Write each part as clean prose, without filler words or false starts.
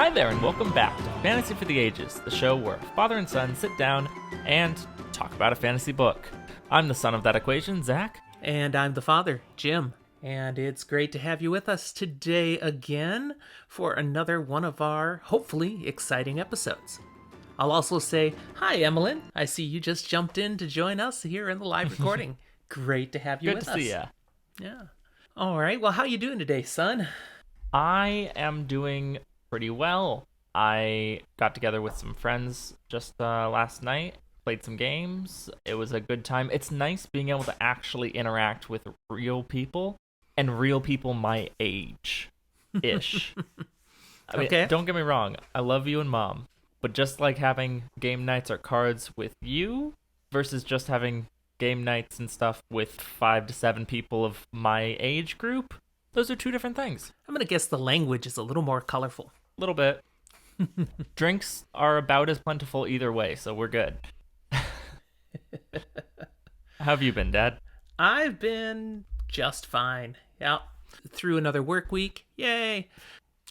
Hi there, and welcome back to Fantasy for the Ages, the show where father and son sit down and talk about a fantasy book. I'm the son of that equation, Zach. And I'm the father, Jim. And it's great to have you with us today again for another one of our, hopefully, exciting episodes. I'll also say, hi, Elayne. I see you just jumped in to join us here in the live recording. Great to have you with us. Good to see ya. Yeah. All right. Well, how you doing today, son? I am doing pretty well. I got together with some friends just last night, played some games. It was a good time. It's nice being able to actually interact with real people and real people my age-ish. I mean, Okay. don't get me wrong. I love you and Mom. But just like having game nights or cards with you versus just having game nights and stuff with 5 to 7 people of my age group, those are two different things. I'm going to guess the language is a little more colorful. A little bit. Drinks are about as plentiful either way, so we're good. How have you been, Dad? I've been just fine. Yeah. Through another work week. Yay.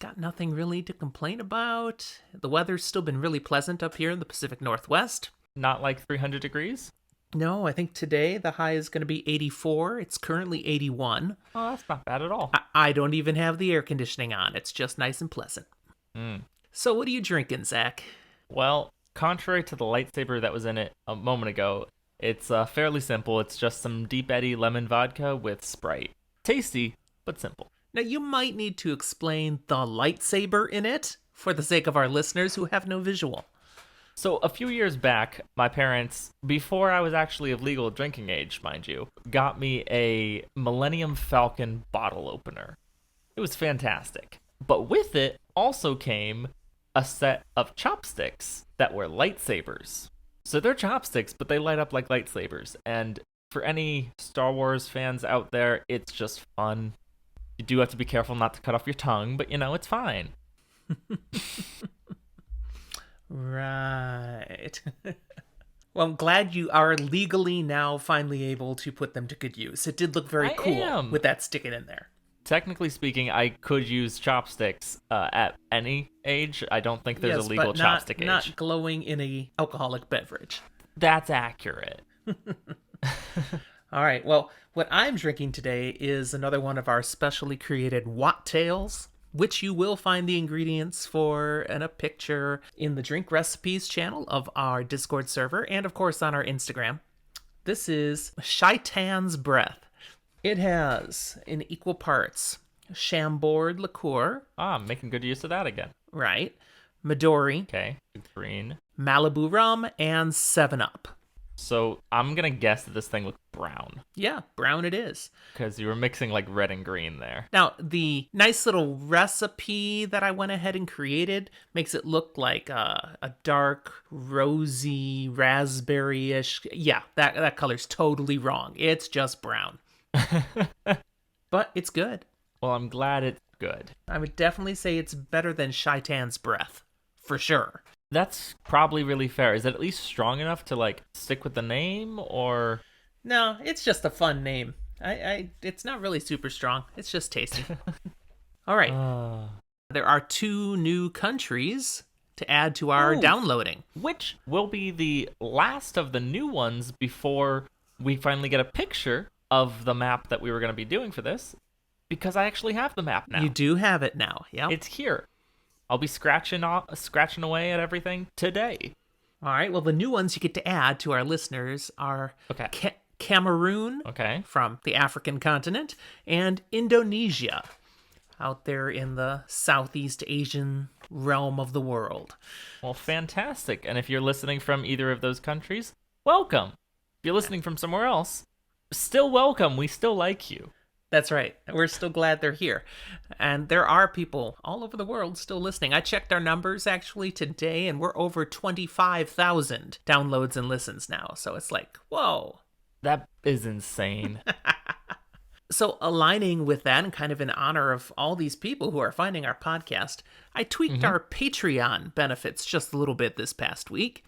Got nothing really to complain about. The weather's still been really pleasant up here in the Pacific Northwest. Not like 300 degrees? No, I think today the high is going to be 84. It's currently 81. Oh, that's not bad at all. I don't even have the air conditioning on. It's just nice and pleasant. So what are you drinking, Zach? Well, contrary to the lightsaber that was in it a moment ago, it's fairly simple. It's just some Deep Eddy lemon vodka with Sprite. Tasty, but simple. Now, you might need to explain the lightsaber in it for the sake of our listeners who have no visual. So a few years back, my parents, before I was actually of legal drinking age, mind you, got me a Millennium Falcon bottle opener. It was fantastic. But with it also came a set of chopsticks that were lightsabers. So they're chopsticks, but they light up like lightsabers. And for any Star Wars fans out there, it's just fun. You do have to be careful not to cut off your tongue, but it's fine. Right. Well, I'm glad you are legally now finally able to put them to good use. It did look very cool with that sticking in there. Technically speaking, I could use chopsticks at any age. I don't think there's a legal chopstick age. Not glowing in a alcoholic beverage. That's accurate. All right. Well, what I'm drinking today is another one of our specially created Wattails, which you will find the ingredients for and a picture in the drink recipes channel of our Discord server and, of course, on our Instagram. This is Shaitan's Breath. It has, in equal parts, Chambord liqueur. I'm making good use of that again. Right. Midori. Okay. Green. Malibu rum, and 7-Up. So I'm going to guess that this thing looks brown. Yeah, brown it is. Because you were mixing like red and green there. Now, the nice little recipe that I went ahead and created makes it look like a dark, rosy, raspberry-ish. Yeah, that color's totally wrong. It's just brown. But it's good. Well, I'm glad it's good. I would definitely say it's better than Shaitan's Breath. For sure. That's probably really fair. Is it at least strong enough to like stick with the name, or? No, it's just a fun name. It's not really super strong. It's just tasty. All right. There are 2 new countries to add to our downloading. Which will be the last of the new ones before we finally get a picture of the map that we were going to be doing for this. Because I actually have the map now. You do have it now. Yeah. It's here. I'll be scratching away at everything today. All right. Well, the new ones you get to add to our listeners are Cameroon, from the African continent, and Indonesia, out there in the Southeast Asian realm of the world. Well, fantastic. And if you're listening from either of those countries, welcome. If you're listening from somewhere else, still welcome. We still like you. That's right. We're still glad they're here. And there are people all over the world still listening. I checked our numbers actually today, and we're over 25,000 downloads and listens now. So it's like, whoa. That is insane. So aligning with that and kind of in honor of all these people who are finding our podcast, I tweaked our Patreon benefits just a little bit this past week.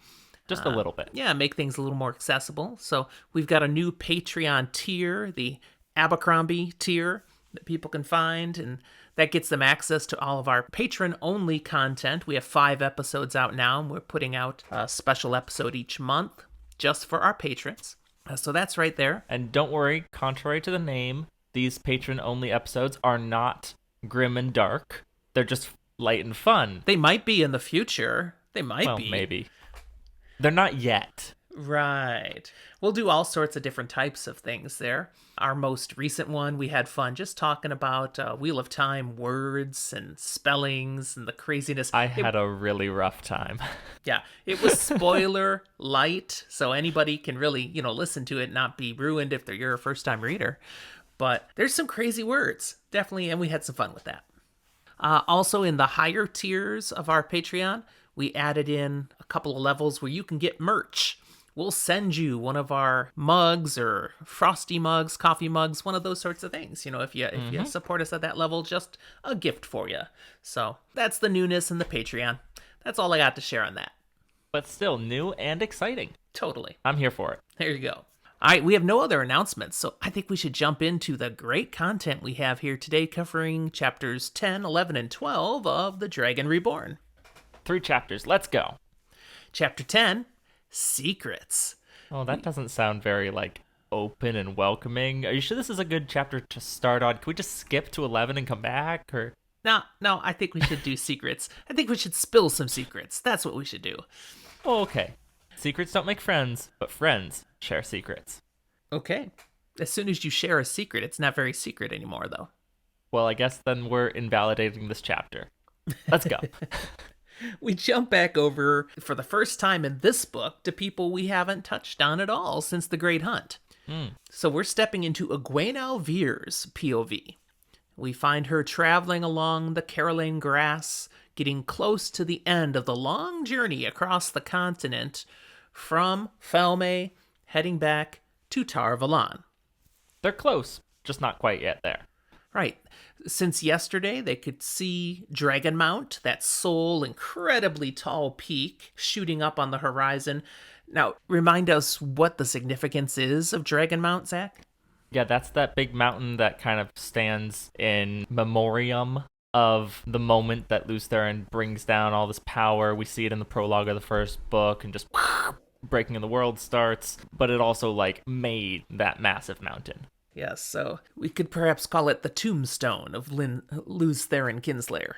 Just a little bit. Yeah, make things a little more accessible. So we've got a new Patreon tier, the Abercrombie tier that people can find, and That gets them access to all of our patron-only content. We have 5 episodes out now, and we're putting out a special episode each month just for our patrons. So that's right there. And don't worry, contrary to the name, these patron-only episodes are not grim and dark. They're just light and fun. They might be in the future. They might Well, be. maybe. They're not yet. Right. We'll do all sorts of different types of things there. Our most recent one, we had fun just talking about Wheel of Time words and spellings and the craziness. I had a really rough time. Yeah, it was spoiler light, so anybody can really, listen to it and not be ruined if you're a first-time reader. But there's some crazy words, definitely, and we had some fun with that. Also, in the higher tiers of our Patreon, we added in a couple of levels where you can get merch. We'll send you one of our mugs or frosty mugs, coffee mugs, one of those sorts of things. If you support us at that level, just a gift for you. So that's the newness in the Patreon. That's all I got to share on that. But still new and exciting. Totally. I'm here for it. There you go. All right, we have no other announcements, so I think we should jump into the great content we have here today covering chapters 10, 11, and 12 of The Dragon Reborn. 3 chapters. Let's go. Chapter 10, Secrets. Oh, that doesn't sound very, open and welcoming. Are you sure this is a good chapter to start on? Can we just skip to 11 and come back, or... No, I think we should do secrets. I think we should spill some secrets. That's what we should do. Oh, okay. Secrets don't make friends, but friends share secrets. Okay. As soon as you share a secret, it's not very secret anymore, though. Well, I guess then we're invalidating this chapter. Let's go. We jump back over, for the first time in this book, to people we haven't touched on at all since the Great Hunt. So we're stepping into Egwene Alvir's POV. We find her traveling along the Elayne grass, getting close to the end of the long journey across the continent from Falme, heading back to Tar Valon. They're close, just not quite yet there. Right. Since yesterday, they could see Dragonmount, that sole, incredibly tall peak shooting up on the horizon. Now, remind us what the significance is of Dragonmount, Zach? Yeah, that's that big mountain that kind of stands in memoriam of the moment that Lews Therin brings down all this power. We see it in the prologue of the first book, and just breaking of the world starts. But it also, made that massive mountain. Yes, so we could perhaps call it the tombstone of Lews Therin Kinslayer.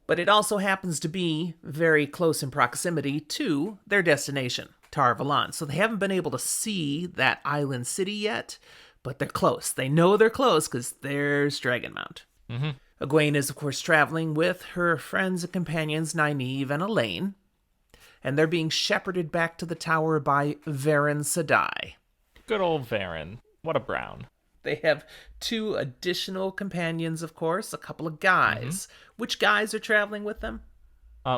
But it also happens to be very close in proximity to their destination, Tar Valon. So they haven't been able to see that island city yet, but they're close. They know they're close because there's Dragonmount. Egwene is, of course, traveling with her friends and companions Nynaeve and Elayne, and they're being shepherded back to the tower by Varen Sedai. Good old Varen. What a brown. They have 2 additional companions, of course, a couple of guys. Which guys are traveling with them?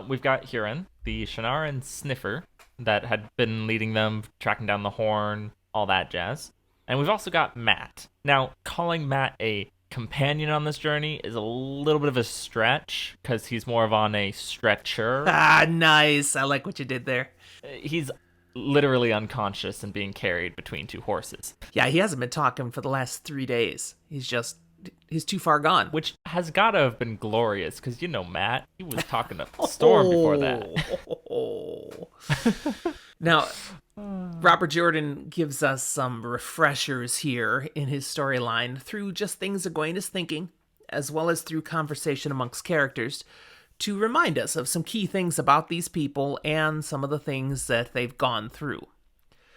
We've got Huron, the Shanaran sniffer that had been leading them, tracking down the horn, all that jazz. And we've also got Matt. Now, calling Matt a companion on this journey is a little bit of a stretch, because he's more of on a stretcher. Ah, nice. I like what you did there. He's literally unconscious and being carried between 2 horses. Yeah, he hasn't been talking for the last 3 days. He's too far gone. Which has got to have been glorious, because Matt, he was talking to Storm before that. Now, Robert Jordan gives us some refreshers here in his storyline through just things Egwene is thinking, as well as through conversation amongst characters, to remind us of some key things about these people and some of the things that they've gone through.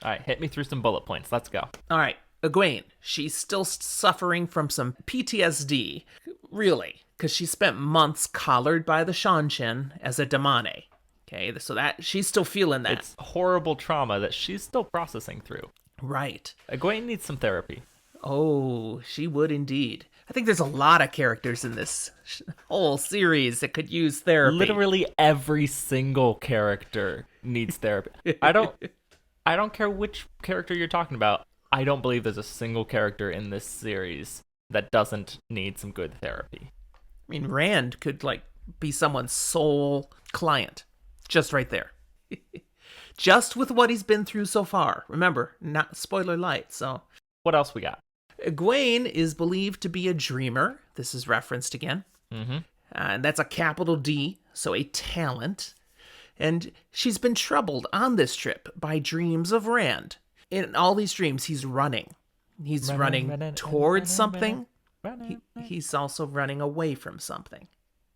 All right, hit me through some bullet points. Let's go. All right, Egwene, she's still suffering from some PTSD, really, because she spent months collared by the Shanshin as a damane. Okay, so that she's still feeling that. It's horrible trauma that she's still processing through. Right. Egwene needs some therapy. Oh, she would indeed. I think there's a lot of characters in this whole series that could use therapy. Literally every single character needs therapy. I don't care which character you're talking about. I don't believe there's a single character in this series that doesn't need some good therapy. I mean, Rand could be someone's sole client. Just right there. Just with what he's been through so far. Remember, not spoiler light, so. What else we got? Egwene is believed to be a dreamer. This is referenced again. Mm-hmm. And that's a capital D, so a talent. And she's been troubled on this trip by dreams of Rand. In all these dreams, he's running. He's running towards something. He's also running away from something.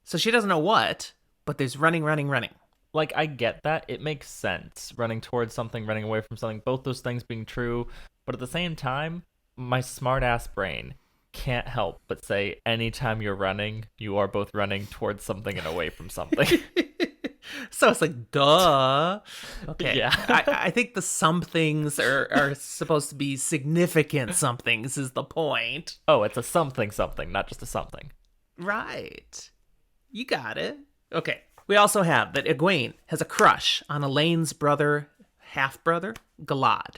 So she doesn't know what, but there's running, running, running. Like, I get that. It makes sense. Running towards something, running away from something, both those things being true. But at the same time, my smart-ass brain can't help but say anytime you're running, you are both running towards something and away from something. So it's like, duh. Okay. Yeah. I think the somethings are supposed to be significant somethings is the point. Oh, it's a something, not just a something. Right. You got it. Okay. We also have that Egwene has a crush on Elayne's brother, half-brother, Galad.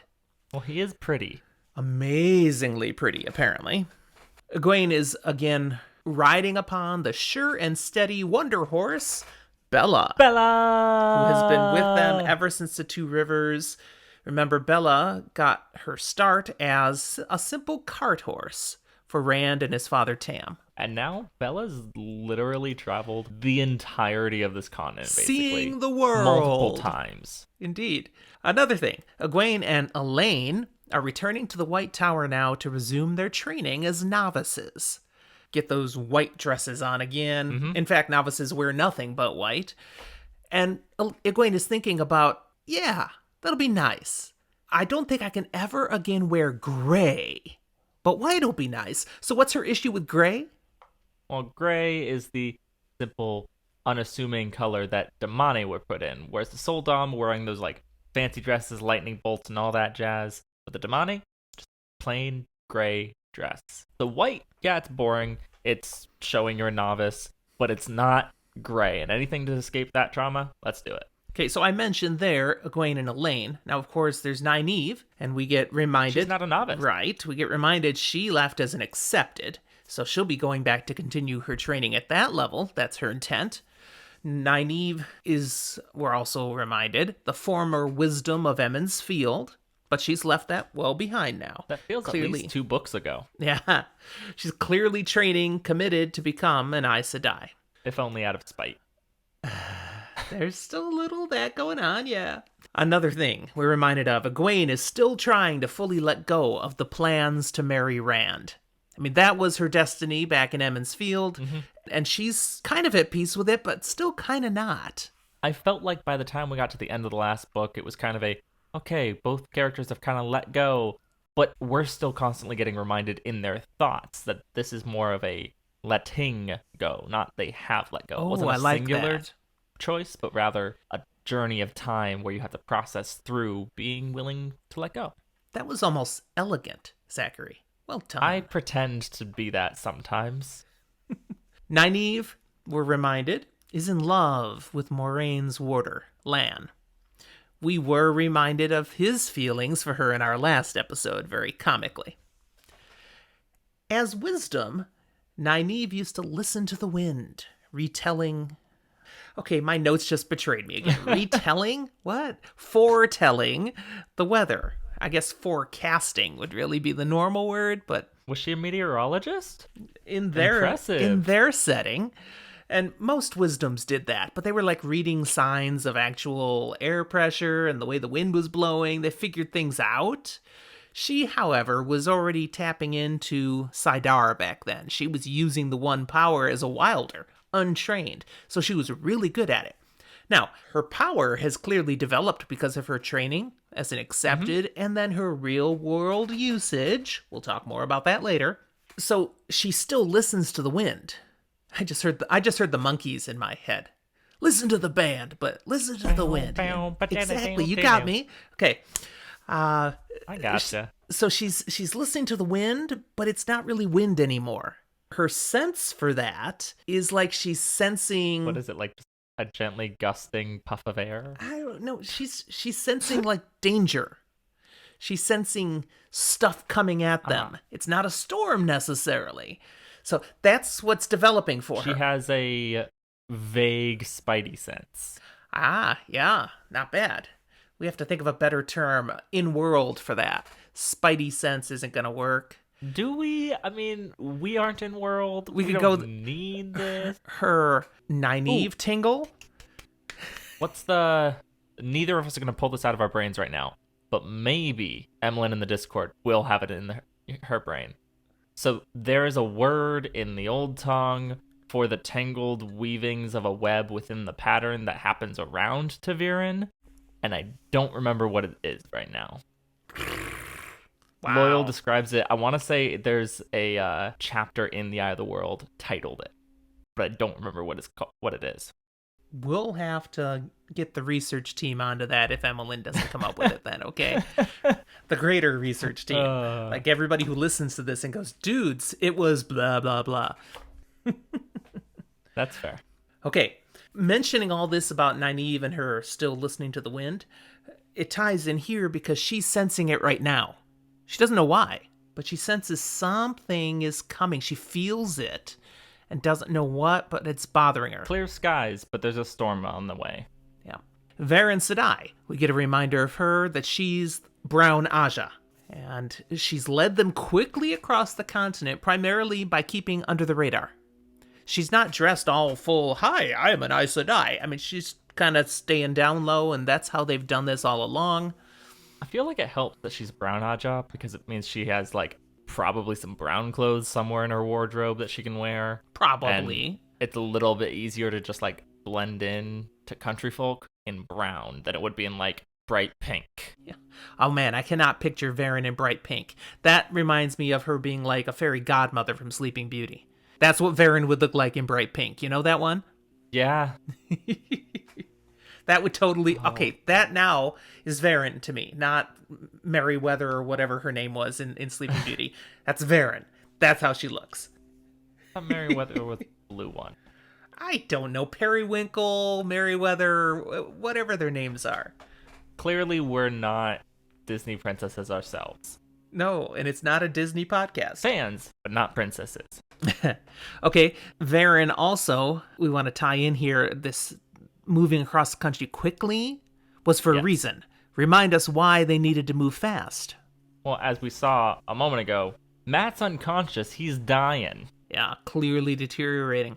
Well, he is pretty. Amazingly pretty, apparently. Egwene is, again, riding upon the sure and steady wonder horse, Bella, who has been with them ever since the Two Rivers. Remember, Bella got her start as a simple cart horse for Rand and his father Tam. And now Bella's literally traveled the entirety of this continent, basically. Seeing the world. Multiple times. Indeed. Another thing, Egwene and Elayne are returning to the White Tower now to resume their training as novices. Get those white dresses on again. Mm-hmm. In fact, novices wear nothing but white. And Egwene is thinking about, yeah, that'll be nice. I don't think I can ever again wear gray, but white will be nice. So what's her issue with gray? Well, gray is the simple, unassuming color that Damane would put in, whereas the Soldom wearing those like fancy dresses, lightning bolts, and all that jazz. But the Damane, just plain gray dress. The white, yeah, it's boring. It's showing you're a novice, but it's not gray. And anything to escape that trauma, let's do it. Okay, so I mentioned there Egwene and Elayne. Now, of course, there's Nynaeve, and we get reminded... She's not a novice. Right, we get reminded she left as an accepted, so she'll be going back to continue her training at that level. That's her intent. Nynaeve is, we're also reminded, the former wisdom of Emond's Field, but she's left that well behind now. That feels clearly. At least 2 books ago. Yeah, she's clearly training, committed to become an Aes Sedai. If only out of spite. There's still a little of that going on, yeah. Another thing we're reminded of, Egwene is still trying to fully let go of the plans to marry Rand. I mean, that was her destiny back in Emond's Field, and she's kind of at peace with it, but still kind of not. I felt like by the time we got to the end of the last book, it was kind of a, okay, both characters have kind of let go, but we're still constantly getting reminded in their thoughts that this is more of a letting go, not they have let go. It wasn't a singular choice, but rather a journey of time where you have to process through being willing to let go. That was almost elegant, Zachary. Well done. I pretend to be that sometimes. Nynaeve, we're reminded, is in love with Moraine's warder, Lan. We were reminded of his feelings for her in our last episode, very comically. As wisdom, Nynaeve used to listen to the wind, retelling... Okay, my notes just betrayed me again. Retelling? What? Foretelling the weather. I guess forecasting would really be the normal word, but... Was she a meteorologist? Impressive. In their setting. And most wisdoms did that, but they were like reading signs of actual air pressure and the way the wind was blowing. They figured things out. She, however, was already tapping into Saidar back then. She was using the one power as a wilder, untrained, so she was really good at it. Now, her power has clearly developed because of her training as an accepted and then her real-world usage. We'll talk more about that later. So she still listens to the wind. I just heard the monkeys in my head. Listen to the band, but listen to the wind. Exactly, you got me. Okay. I gotcha. So she's listening to the wind, but it's not really wind anymore. Her sense for that is like she's sensing... What is it, like a gently gusting puff of air? I don't know. She's sensing like danger. She's sensing stuff coming at them. It's not a storm necessarily. So that's what's developing for her. She has a vague spidey sense. Ah, yeah. Not bad. We have to think of a better term in-world for that. Spidey sense isn't going to work. Do we? I mean, we aren't in world. We could don't go need this. her Nynaeve Ooh. tingle. What's the... Neither of us are going to pull this out of our brains right now, but maybe Emlyn in the Discord will have it in her brain. So there is a word in the old tongue for the tangled weavings of a web within the pattern that happens around Taviran, and I don't remember what it is right now. Wow. Loyal describes it. I want to say there's a chapter in The Eye of the World titled it, but I don't remember what it is. We'll have to get the research team onto that if Emmeline doesn't come up with it then, okay? The greater research team. Like everybody who listens to this and goes, dudes, it was blah, blah, blah. That's fair. Okay, mentioning all this about Nynaeve and her still listening to the wind, it ties in here because she's sensing it right now. She doesn't know why, but she senses something is coming. She feels it and doesn't know what, but it's bothering her. Clear skies, but there's a storm on the way. Yeah. Varen Sedai, we get a reminder of her that she's Brown Aja, and she's led them quickly across the continent, primarily by keeping under the radar. She's not dressed all full, hi, I'm an Aes Sedai. I mean, she's kind of staying down low, and that's how they've done this all along. I feel like it helps that she's Brown Aja, because it means she has, like, probably some brown clothes somewhere in her wardrobe that she can wear. Probably. And it's a little bit easier to just, like, blend in to country folk in brown than it would be in, like, bright pink. Yeah. Oh man, I cannot picture Varen in bright pink. That reminds me of her being like a fairy godmother from Sleeping Beauty. That's what Varen would look like in bright pink. You know that one? Yeah. That would totally... Okay, that now is Varen to me, not Merryweather or whatever her name was in Sleeping Beauty. That's Varen. That's how she looks. Merryweather with blue one. I don't know. Periwinkle, Merryweather, whatever their names are. Clearly, we're not Disney princesses ourselves. No, and it's not a Disney podcast. Fans, but not princesses. Okay, Varen also, we want to tie in here, this moving across the country quickly was for a reason. Remind us why they needed to move fast. Well, as we saw a moment ago, Matt's unconscious. He's dying. Yeah, clearly deteriorating.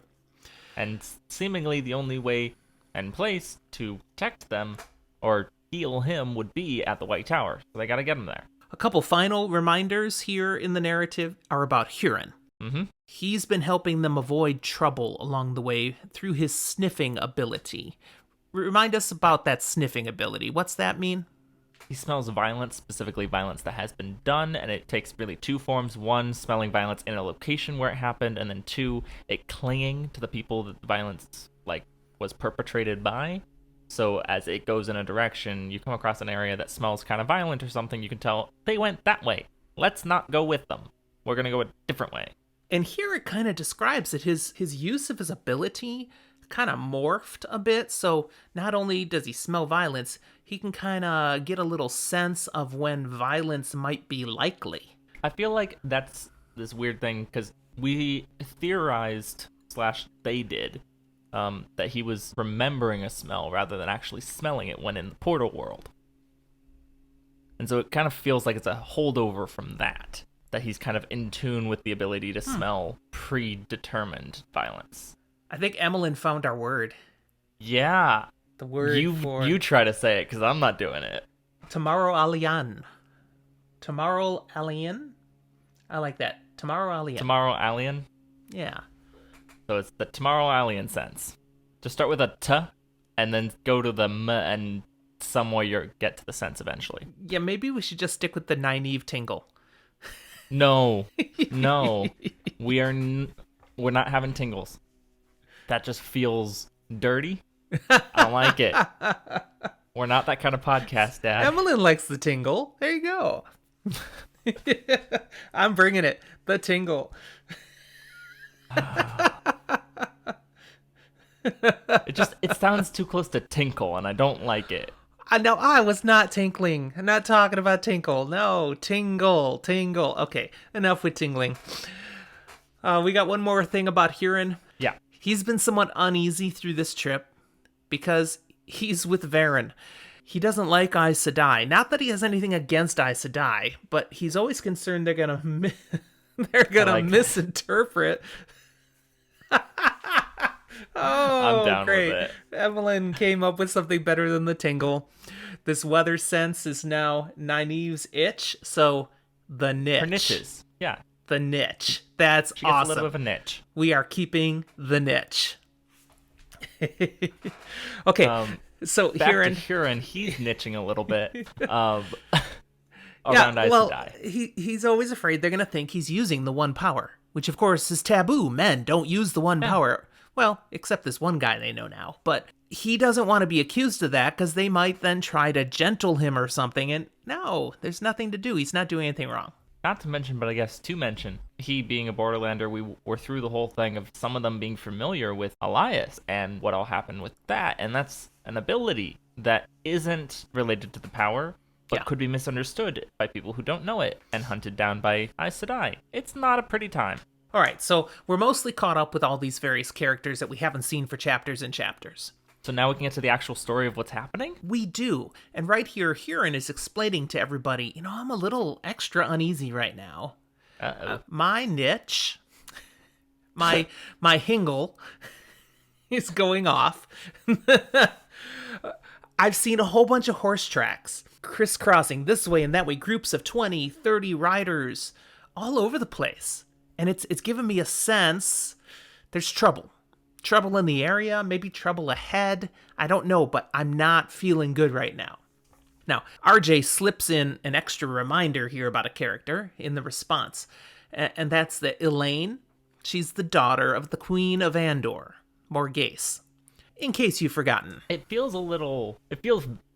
And seemingly the only way and place to protect them or heal him would be at the White Tower. So they gotta get him there. A couple final reminders here in the narrative are about Huron. Mm-hmm. He's been helping them avoid trouble along the way through his sniffing ability. Remind us about that sniffing ability. What's that mean? He smells violence, specifically violence that has been done, and it takes really two forms. One, smelling violence in a location where it happened, and then two, it clinging to the people that the violence was perpetrated by. So as it goes in a direction, you come across an area that smells kind of violent or something, you can tell they went that way. Let's not go with them. We're going to go a different way. And here it kind of describes that his use of his ability kind of morphed a bit. So not only does he smell violence, he can kind of get a little sense of when violence might be likely. I feel like that's this weird thing because we theorized / they did that he was remembering a smell rather than actually smelling it when in the portal world. And so it kind of feels like it's a holdover from that he's kind of in tune with the ability to smell predetermined violence. I think Emmeline found our word. Yeah. The word you try to say it because I'm not doing it. Tomorrow Alien. Tomorrow Alien? I like that. Tomorrow Alien. Tomorrow Alien? Yeah. So it's the Tomorrow Alien sense. Just start with a T and then go to the M and somewhere you get to the sense eventually. Yeah, maybe we should just stick with the Nynaeve tingle. No. We're not having tingles. That just feels dirty. I don't like it. We're not that kind of podcast, Dad. Emmeline likes the tingle. There you go. I'm bringing it. The tingle. It sounds too close to tinkle, and I don't like it. No, I was not tinkling. I'm not talking about tinkle. No, tingle. Okay, enough with tingling. We got one more thing about Huron. Yeah. He's been somewhat uneasy through this trip because he's with Varen. He doesn't like Aes Sedai. Not that he has anything against Aes Sedai, but he's always concerned they're gonna They're gonna like misinterpret. I'm Oh, down with great. it. Evelyn came up with something better than the tingle. This weather sense is now Nynaeve's itch, so the niche. Her niches. Yeah. The niche. That's She gets awesome. a little bit of a niche. We are keeping the niche. Okay, so Back Huron. to Huron, he's niching a little bit around Yeah, Aes well, Sedai. he's always afraid they're going to think he's using the one power, which of course is taboo. Men don't use the one power. Well, except this one guy they know now. But he doesn't want to be accused of that because they might then try to gentle him or something. And no, there's nothing to do. He's not doing anything wrong. Not to mention, but I guess to mention, he being a Borderlander, we were through the whole thing of some of them being familiar with Elias and what all happened with that. And that's an ability that isn't related to the power, but could be misunderstood by people who don't know it and hunted down by Aes Sedai. It's not a pretty time. All right, so we're mostly caught up with all these various characters that we haven't seen for chapters and chapters. So now we can get to the actual story of what's happening? We do. And right here, Huron is explaining to everybody, I'm a little extra uneasy right now. My niche, my hingle is going off. I've seen a whole bunch of horse tracks crisscrossing this way and that way, groups of 20, 30 riders all over the place. And it's given me a sense there's trouble. Trouble in the area, maybe trouble ahead. I don't know, but I'm not feeling good right now. Now, RJ slips in an extra reminder here about a character in the response, and that's that Elayne, she's the daughter of the Queen of Andor, Morghese. In case you've forgotten. It feels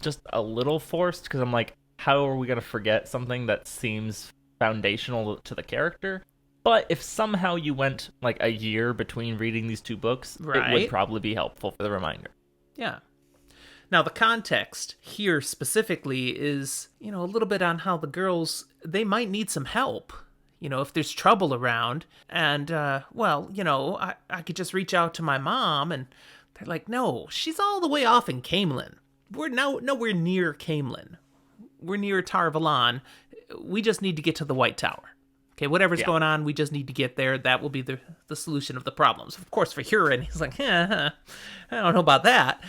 just a little forced, because I'm like, how are we going to forget something that seems foundational to the character? But if somehow you went like a year between reading these two books, It would probably be helpful for the reminder. Yeah. Now, the context here specifically is, a little bit on how the girls, they might need some help, if there's trouble around. And, I could just reach out to my mom, and they're like, no, she's all the way off in Caemlyn. We're nowhere near Caemlyn. We're near Tar Valon. We just need to get to the White Tower. Okay, whatever's going on, we just need to get there. That will be the solution of the problems. Of course, for Huron, he's like, I don't know about that.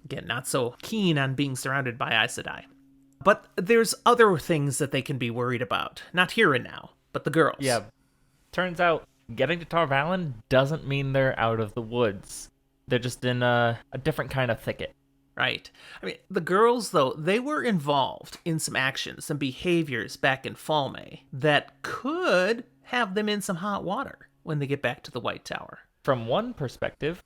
Again, not so keen on being surrounded by Aes Sedai. But there's other things that they can be worried about. Not Huron now, but the girls. Yeah. Turns out, getting to Tar Valon doesn't mean they're out of the woods. They're just in a different kind of thicket. Right. I mean, the girls, though, they were involved in some actions, some behaviors back in Falme that could have them in some hot water when they get back to the White Tower. From one perspective,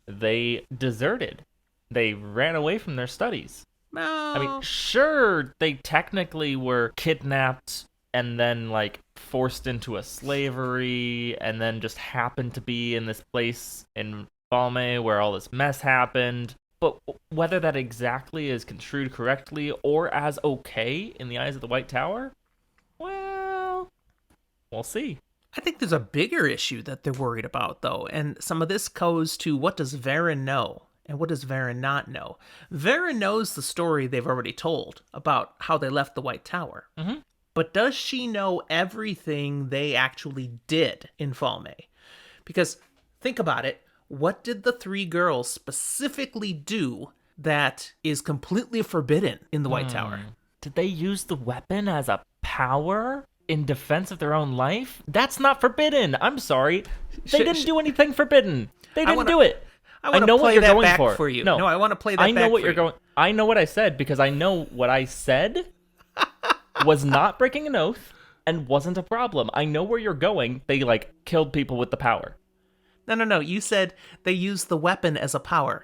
they deserted. They ran away from their studies. No. I mean, sure, they technically were kidnapped and then, forced into a slavery and then just happened to be in this place in Falme where all this mess happened. But whether that exactly is construed correctly or as okay in the eyes of the White Tower, well, we'll see. I think there's a bigger issue that they're worried about, though, and some of this goes to what does Varen know and what does Varen not know. Varen knows the story they've already told about how they left the White Tower. Mm-hmm. But does she know everything they actually did in Falme? Because think about it. What did the three girls specifically do that is completely forbidden in the White Tower? Did they use the weapon as a power in defense of their own life? That's not forbidden. I'm sorry. They didn't do anything forbidden. They didn't do it. I know what you're going for you. No, I want to play that back I know what for you're you. going. I know what I said because I know what I said was not breaking an oath and wasn't a problem. I know where you're going. They killed people with the power. No. You said they used the weapon as a power.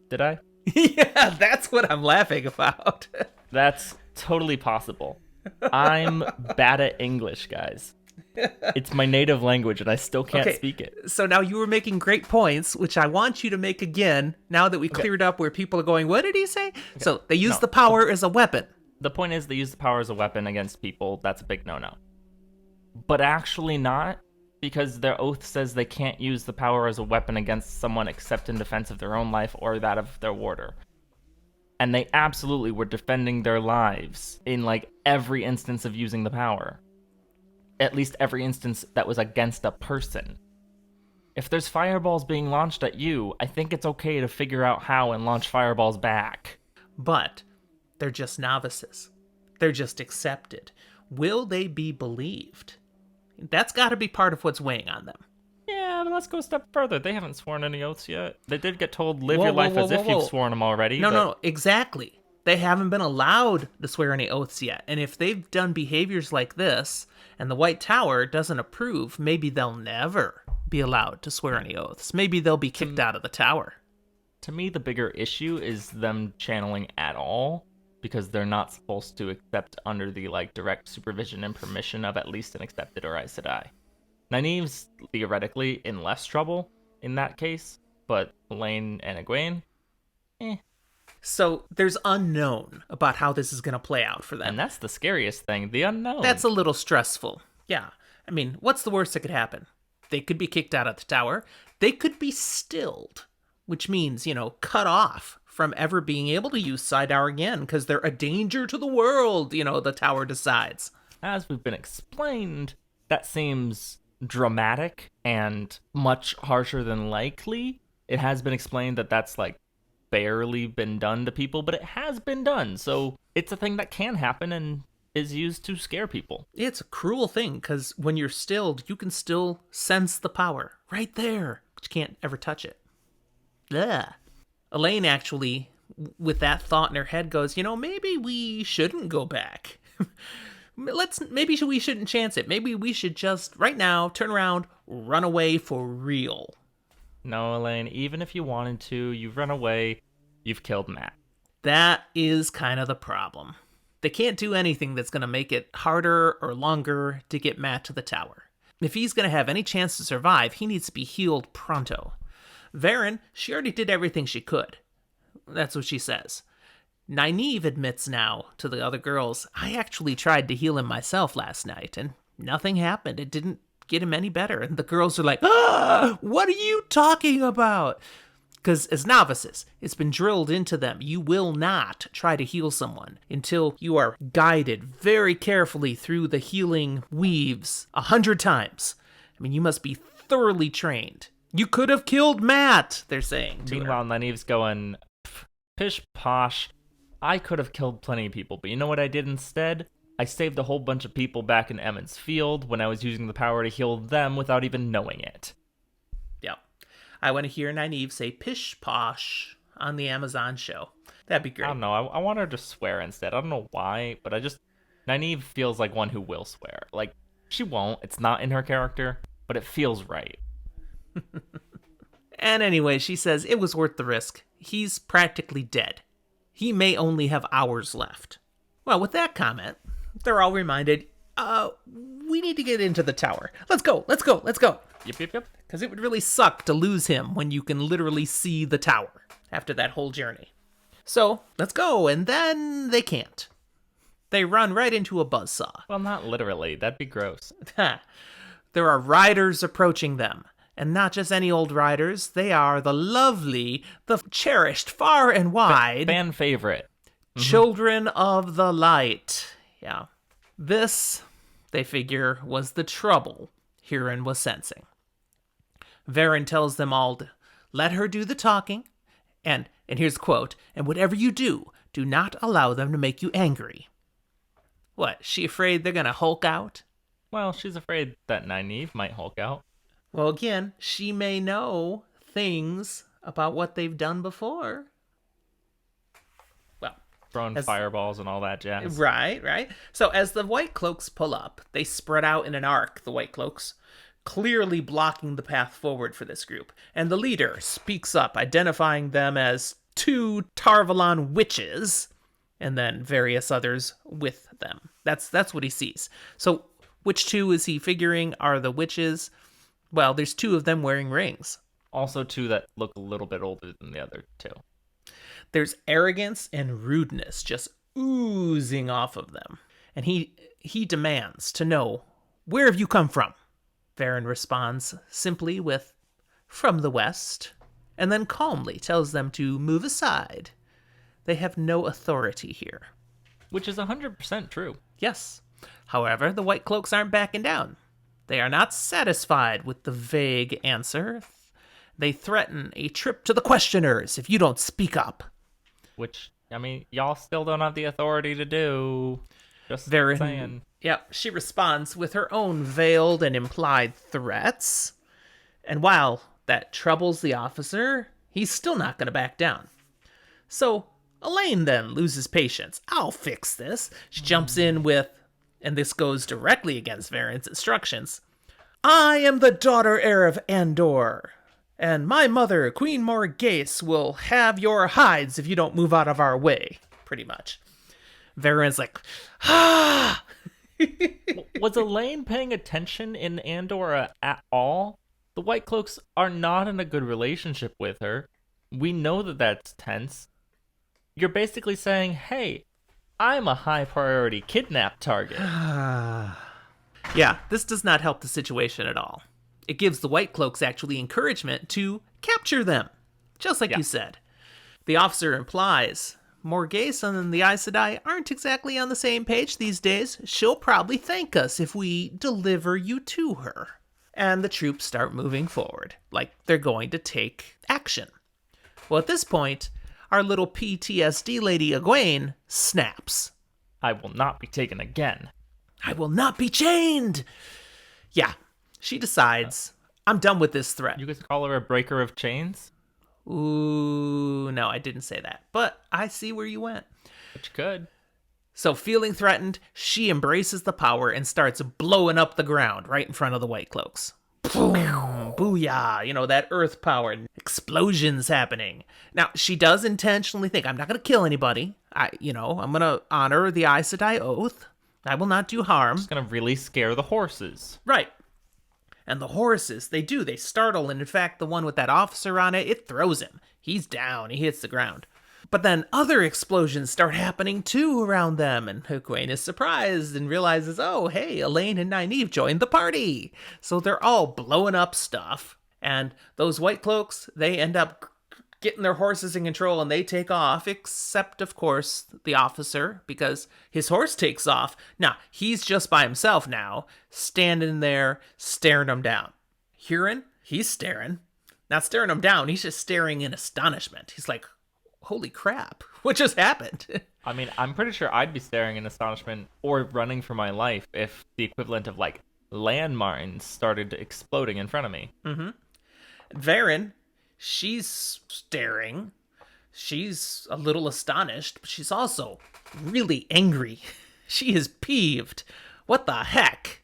Did I? Yeah, that's what I'm laughing about. That's totally possible. I'm bad at English, guys. It's my native language, and I still can't speak it. So now you were making great points, which I want you to make again, now that we cleared up where people are going, what did he say? Okay. So they use the power as a weapon. The point is they use the power as a weapon against people. That's a big no-no. But actually not, because their oath says they can't use the power as a weapon against someone except in defense of their own life or that of their warder. And they absolutely were defending their lives in every instance of using the power. at least every instance that was against a person. If there's fireballs being launched at you, I think it's okay to figure out how and launch fireballs back. But they're just novices. They're just accepted. Will they be believed? That's got to be part of what's weighing on them. Yeah, but let's go a step further. They haven't sworn any oaths yet. They did get told, live your life as if you've sworn them already. No, exactly. They haven't been allowed to swear any oaths yet. And if they've done behaviors like this, and the White Tower doesn't approve, maybe they'll never be allowed to swear any oaths. Maybe they'll be kicked out of the tower. To me, the bigger issue is them channeling at all, because they're not supposed to accept under the direct supervision and permission of at least an accepted or Aes Sedai. Nynaeve's theoretically in less trouble in that case, but Elayne and Egwene, So there's unknown about how this is going to play out for them. And that's the scariest thing, the unknown. That's a little stressful. Yeah. I mean, what's the worst that could happen? They could be kicked out of the tower. They could be stilled, which means, cut off from ever being able to use Sidar again because they're a danger to the world, the tower decides. As we've been explained, that seems dramatic and much harsher than likely. It has been explained that that's barely been done to people, but it has been done. So it's a thing that can happen and is used to scare people. It's a cruel thing because when you're stilled, you can still sense the power right there, but you can't ever touch it. Ugh. Elayne actually, with that thought in her head, goes, maybe we shouldn't go back. Maybe we shouldn't chance it. Maybe we should just, right now, turn around, run away for real. No, Elayne, even if you wanted to, you've run away, you've killed Matt. That is kind of the problem. They can't do anything that's going to make it harder or longer to get Matt to the tower. If he's going to have any chance to survive, he needs to be healed pronto. Varen, she already did everything she could. That's what she says. Nynaeve admits now to the other girls, I actually tried to heal him myself last night, and nothing happened. It didn't get him any better. And the girls are like, what are you talking about? Because as novices, it's been drilled into them. You will not try to heal someone until you are guided very carefully through the healing weaves 100 times. I mean, you must be thoroughly trained. You could have killed Matt, they're saying. Meanwhile, Nynaeve's going, pish posh. I could have killed plenty of people, but you know what I did instead? I saved a whole bunch of people back in Emond's Field when I was using the power to heal them without even knowing it. Yep. I want to hear Nynaeve say pish posh on the Amazon show. That'd be great. I don't know. I want her to swear instead. I don't know why, but Nynaeve feels like one who will swear. She won't. It's not in her character, but it feels right. And anyway, she says it was worth the risk. He's practically dead. He may only have hours left. Well, with that comment, they're all reminded, we need to get into the tower. Let's go. Yep. Because it would really suck to lose him when you can literally see the tower after that whole journey. So, let's go, and then they can't. They run right into a buzzsaw. Well, not literally. That'd be gross. There are riders approaching them. And not just any old riders. They are the lovely, the cherished, far and wide. Fan favorite. Children of the Light. Yeah. This, they figure, was the trouble Huron was sensing. Varen tells them all to let her do the talking. And here's the quote, and whatever you do not allow them to make you angry. What, she afraid they're going to Hulk out? Well, she's afraid that Nynaeve might Hulk out. Well, again, she may know things about what they've done before. Well, throwing fireballs and all that jazz. Right. So as the White Cloaks pull up, they spread out in an arc, the White Cloaks, clearly blocking the path forward for this group. And the leader speaks up, identifying them as 2 Tar Valon witches, and then various others with them. That's what he sees. So which 2 is he figuring are the witches? Well, there's 2 of them wearing rings. Also 2 that look a little bit older than the other 2. There's arrogance and rudeness just oozing off of them. And he demands to know, where have you come from? Varen responds simply with, from the west, and then calmly tells them to move aside. They have no authority here. Which is 100% true. Yes. However, the White Cloaks aren't backing down. They are not satisfied with the vague answer. They threaten a trip to the questioners if you don't speak up. Which, I mean, y'all still don't have the authority to do. Just Varen, saying. Yep, she responds with her own veiled and implied threats. And while that troubles the officer, he's still not going to back down. So Elayne then loses patience. I'll fix this. She jumps in with, and this goes directly against Varen's instructions, I am the daughter heir of Andor, and my mother, Queen Morghese, will have your hides if you don't move out of our way, pretty much. Varen's like, ah! Was Elayne paying attention in Andor at all? The White Cloaks are not in a good relationship with her. We know that that's tense. You're basically saying, hey, I'm a high priority kidnap target. Yeah, this does not help the situation at all. It gives the White Cloaks actually encouragement to capture them, just like you said. The officer implies Morghese and the Aes Sedai aren't exactly on the same page these days. She'll probably thank us if we deliver you to her. And the troops start moving forward, like they're going to take action. Well, at this point, our little PTSD lady Egwene snaps. I will not be taken again. I will not be chained! Yeah, she decides, I'm done with this threat. You guys call her a breaker of chains? Ooh, no, I didn't say that. But I see where you went. Which could. So feeling threatened, she embraces the power and starts blowing up the ground right in front of the White Cloaks. Boom, booyah, that earth power, explosions happening. Now, she does intentionally think, I'm not going to kill anybody. I'm going to honor the Aes Sedai oath. I will not do harm. It's going to really scare the horses. Right. And the horses, they startle, and in fact, the one with that officer on it, it throws him. He's down, he hits the ground. But then other explosions start happening too around them, and Egwene is surprised and realizes, oh, hey, Elayne and Nynaeve joined the party. So they're all blowing up stuff, and those White Cloaks, they end up getting their horses in control, and they take off, except, of course, the officer, because his horse takes off. Now, he's just by himself now, standing there, staring them down. Huron, he's staring. Not staring him down, he's just staring in astonishment. He's like, holy crap, what just happened? I mean, I'm pretty sure I'd be staring in astonishment or running for my life if the equivalent of, landmines started exploding in front of me. Mm-hmm. Varen, she's staring. She's a little astonished, but she's also really angry. She is peeved. What the heck?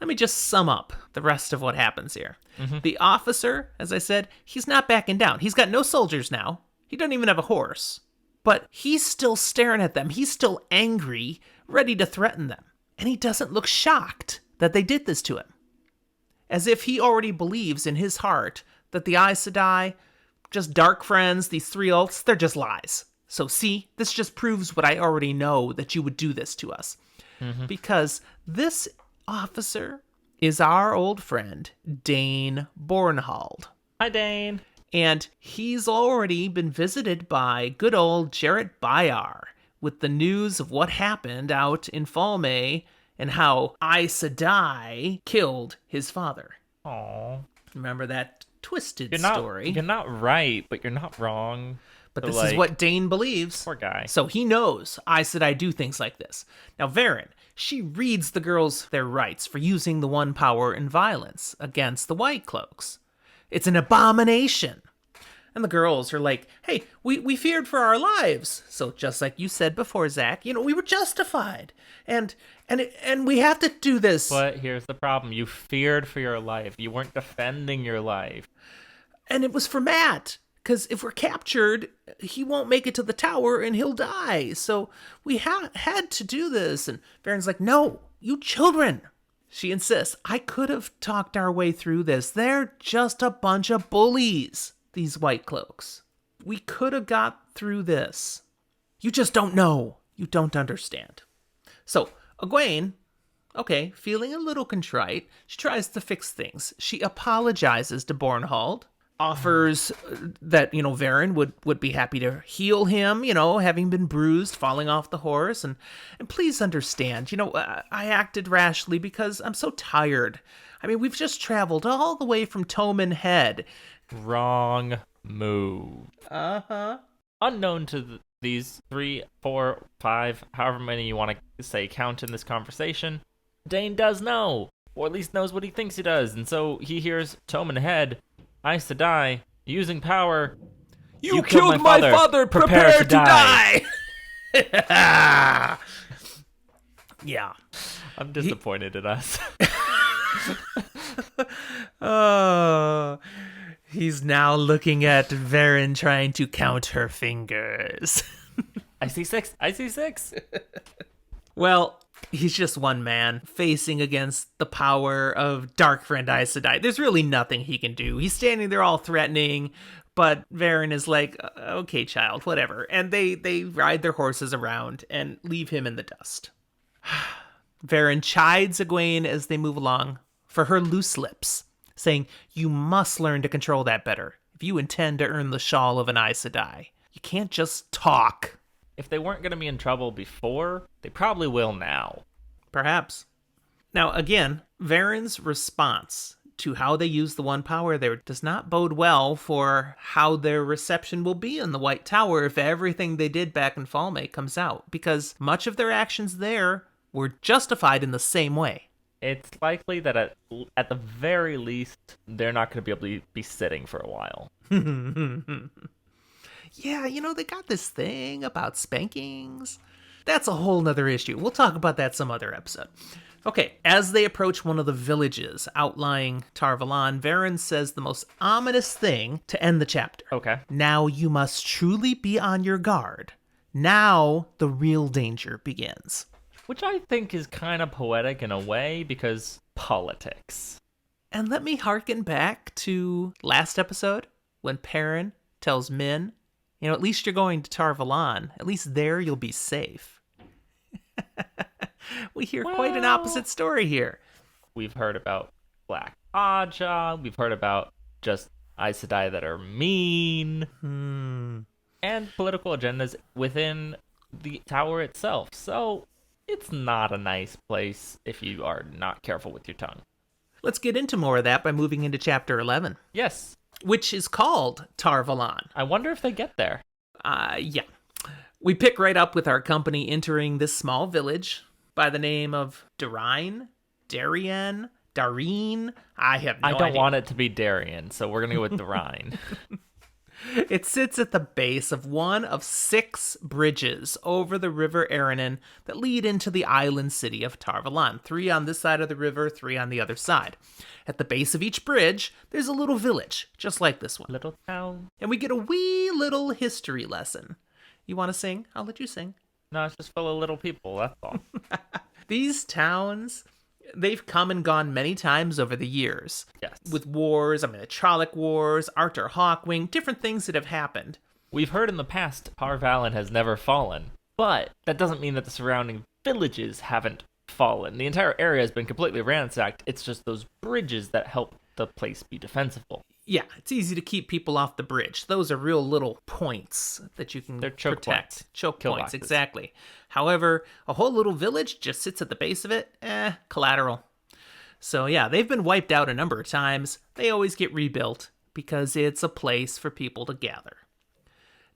Let me just sum up the rest of what happens here. Mm-hmm. The officer, as I said, he's not backing down. He's got no soldiers now. He doesn't even have a horse. But he's still staring at them. He's still angry, ready to threaten them. And he doesn't look shocked that they did this to him. As if he already believes in his heart that the Aes Sedai, just dark friends, these three oaths, they're just lies. So see, this just proves what I already know, that you would do this to us. Mm-hmm. Because this officer is our old friend, Dane Bornhald. Hi, Dane. And he's already been visited by good old Jarrett Bayar with the news of what happened out in Falme and how Aes Sedai killed his father. Aww. Remember that twisted story? You're not right, but you're not wrong. But so this is what Dane believes. Poor guy. So he knows Aes Sedai do things like this. Now, Varen, she reads the girls their rights for using the One Power in violence against the White Cloaks. It's an abomination. And the girls are like, hey, we feared for our lives. So just like you said before, Zach, we were justified. And we have to do this. But here's the problem. You feared for your life. You weren't defending your life. And it was for Matt. Because if we're captured, he won't make it to the tower and he'll die. So we had to do this. And Varen's like, no, you children. She insists, I could have talked our way through this. They're just a bunch of bullies, these White Cloaks. We could have got through this. You just don't know. You don't understand. So Egwene, okay, feeling a little contrite, she tries to fix things. She apologizes to Bornhald. offers that, Varen would be happy to heal him, having been bruised, falling off the horse. And please understand, I acted rashly because I'm so tired. I mean, we've just traveled all the way from Toman Head. Wrong move. Uh-huh. Unknown to these 3, 4, 5, however many you want to say count in this conversation, Dane does know, or at least knows what he thinks he does. And so he hears Toman Head, Aes Sedai, using power. You killed my father. Prepare to die. Yeah. I'm disappointed in us. He's now looking at Varen trying to count her fingers. I see 6. I see 6. Well, he's just one man facing against the power of Dark Friend Aes Sedai. There's really nothing he can do. He's standing there all threatening, but Varen is like, okay, child, whatever. And they ride their horses around and leave him in the dust. Varen chides Egwene as they move along for her loose lips, saying, you must learn to control that better if you intend to earn the shawl of an Aes Sedai. You can't just talk. If they weren't going to be in trouble before, they probably will now. Perhaps. Now, again, Varen's response to how they use the one power there does not bode well for how their reception will be in the White Tower if everything they did back in Falme comes out, because much of their actions there were justified in the same way. It's likely that at the very least, they're not going to be able to be sitting for a while. Yeah, they got this thing about spankings. That's a whole nother issue. We'll talk about that some other episode. Okay, as they approach one of the villages outlying Tar Valon, Varen says the most ominous thing to end the chapter. Okay. Now you must truly be on your guard. Now the real danger begins. Which I think is kind of poetic in a way, because politics. And let me harken back to last episode when Perrin tells Min, at least you're going to Tar Valon. At least there you'll be safe. We hear quite an opposite story here. We've heard about Black Aja. We've heard about just Aes Sedai that are mean. And political agendas within the tower itself. So it's not a nice place if you are not careful with your tongue. Let's get into more of that by moving into chapter 11. Yes. Which is called Tar Valon. I wonder if they get there. Yeah. We pick right up with our company entering this small village by the name of Darine. I have no idea. I don't want it to be Darien, so we're going to go with Darine. It sits at the base of one of 6 bridges over the river Aranon that lead into the island city of Tar Valon. 3 on this side of the river, 3 on the other side. At the base of each bridge, there's a little village, just like this one. Little town. And we get a wee little history lesson. You want to sing? I'll let you sing. No, it's just full of little people, that's all. These towns, they've come and gone many times over the years. Yes. With wars, the Trolloc Wars, Arthur Hawkwing, different things that have happened. We've heard in the past Tar Valon has never fallen, but that doesn't mean that the surrounding villages haven't fallen. The entire area has been completely ransacked. It's just those bridges that help the place be defensible. Yeah, it's easy to keep people off the bridge. Those are real little points that you can choke protect. Points. Choke Kill points, boxes. exactly. However, a whole little village just sits at the base of it. Collateral. So yeah, they've been wiped out a number of times. They always get rebuilt because it's a place for people to gather.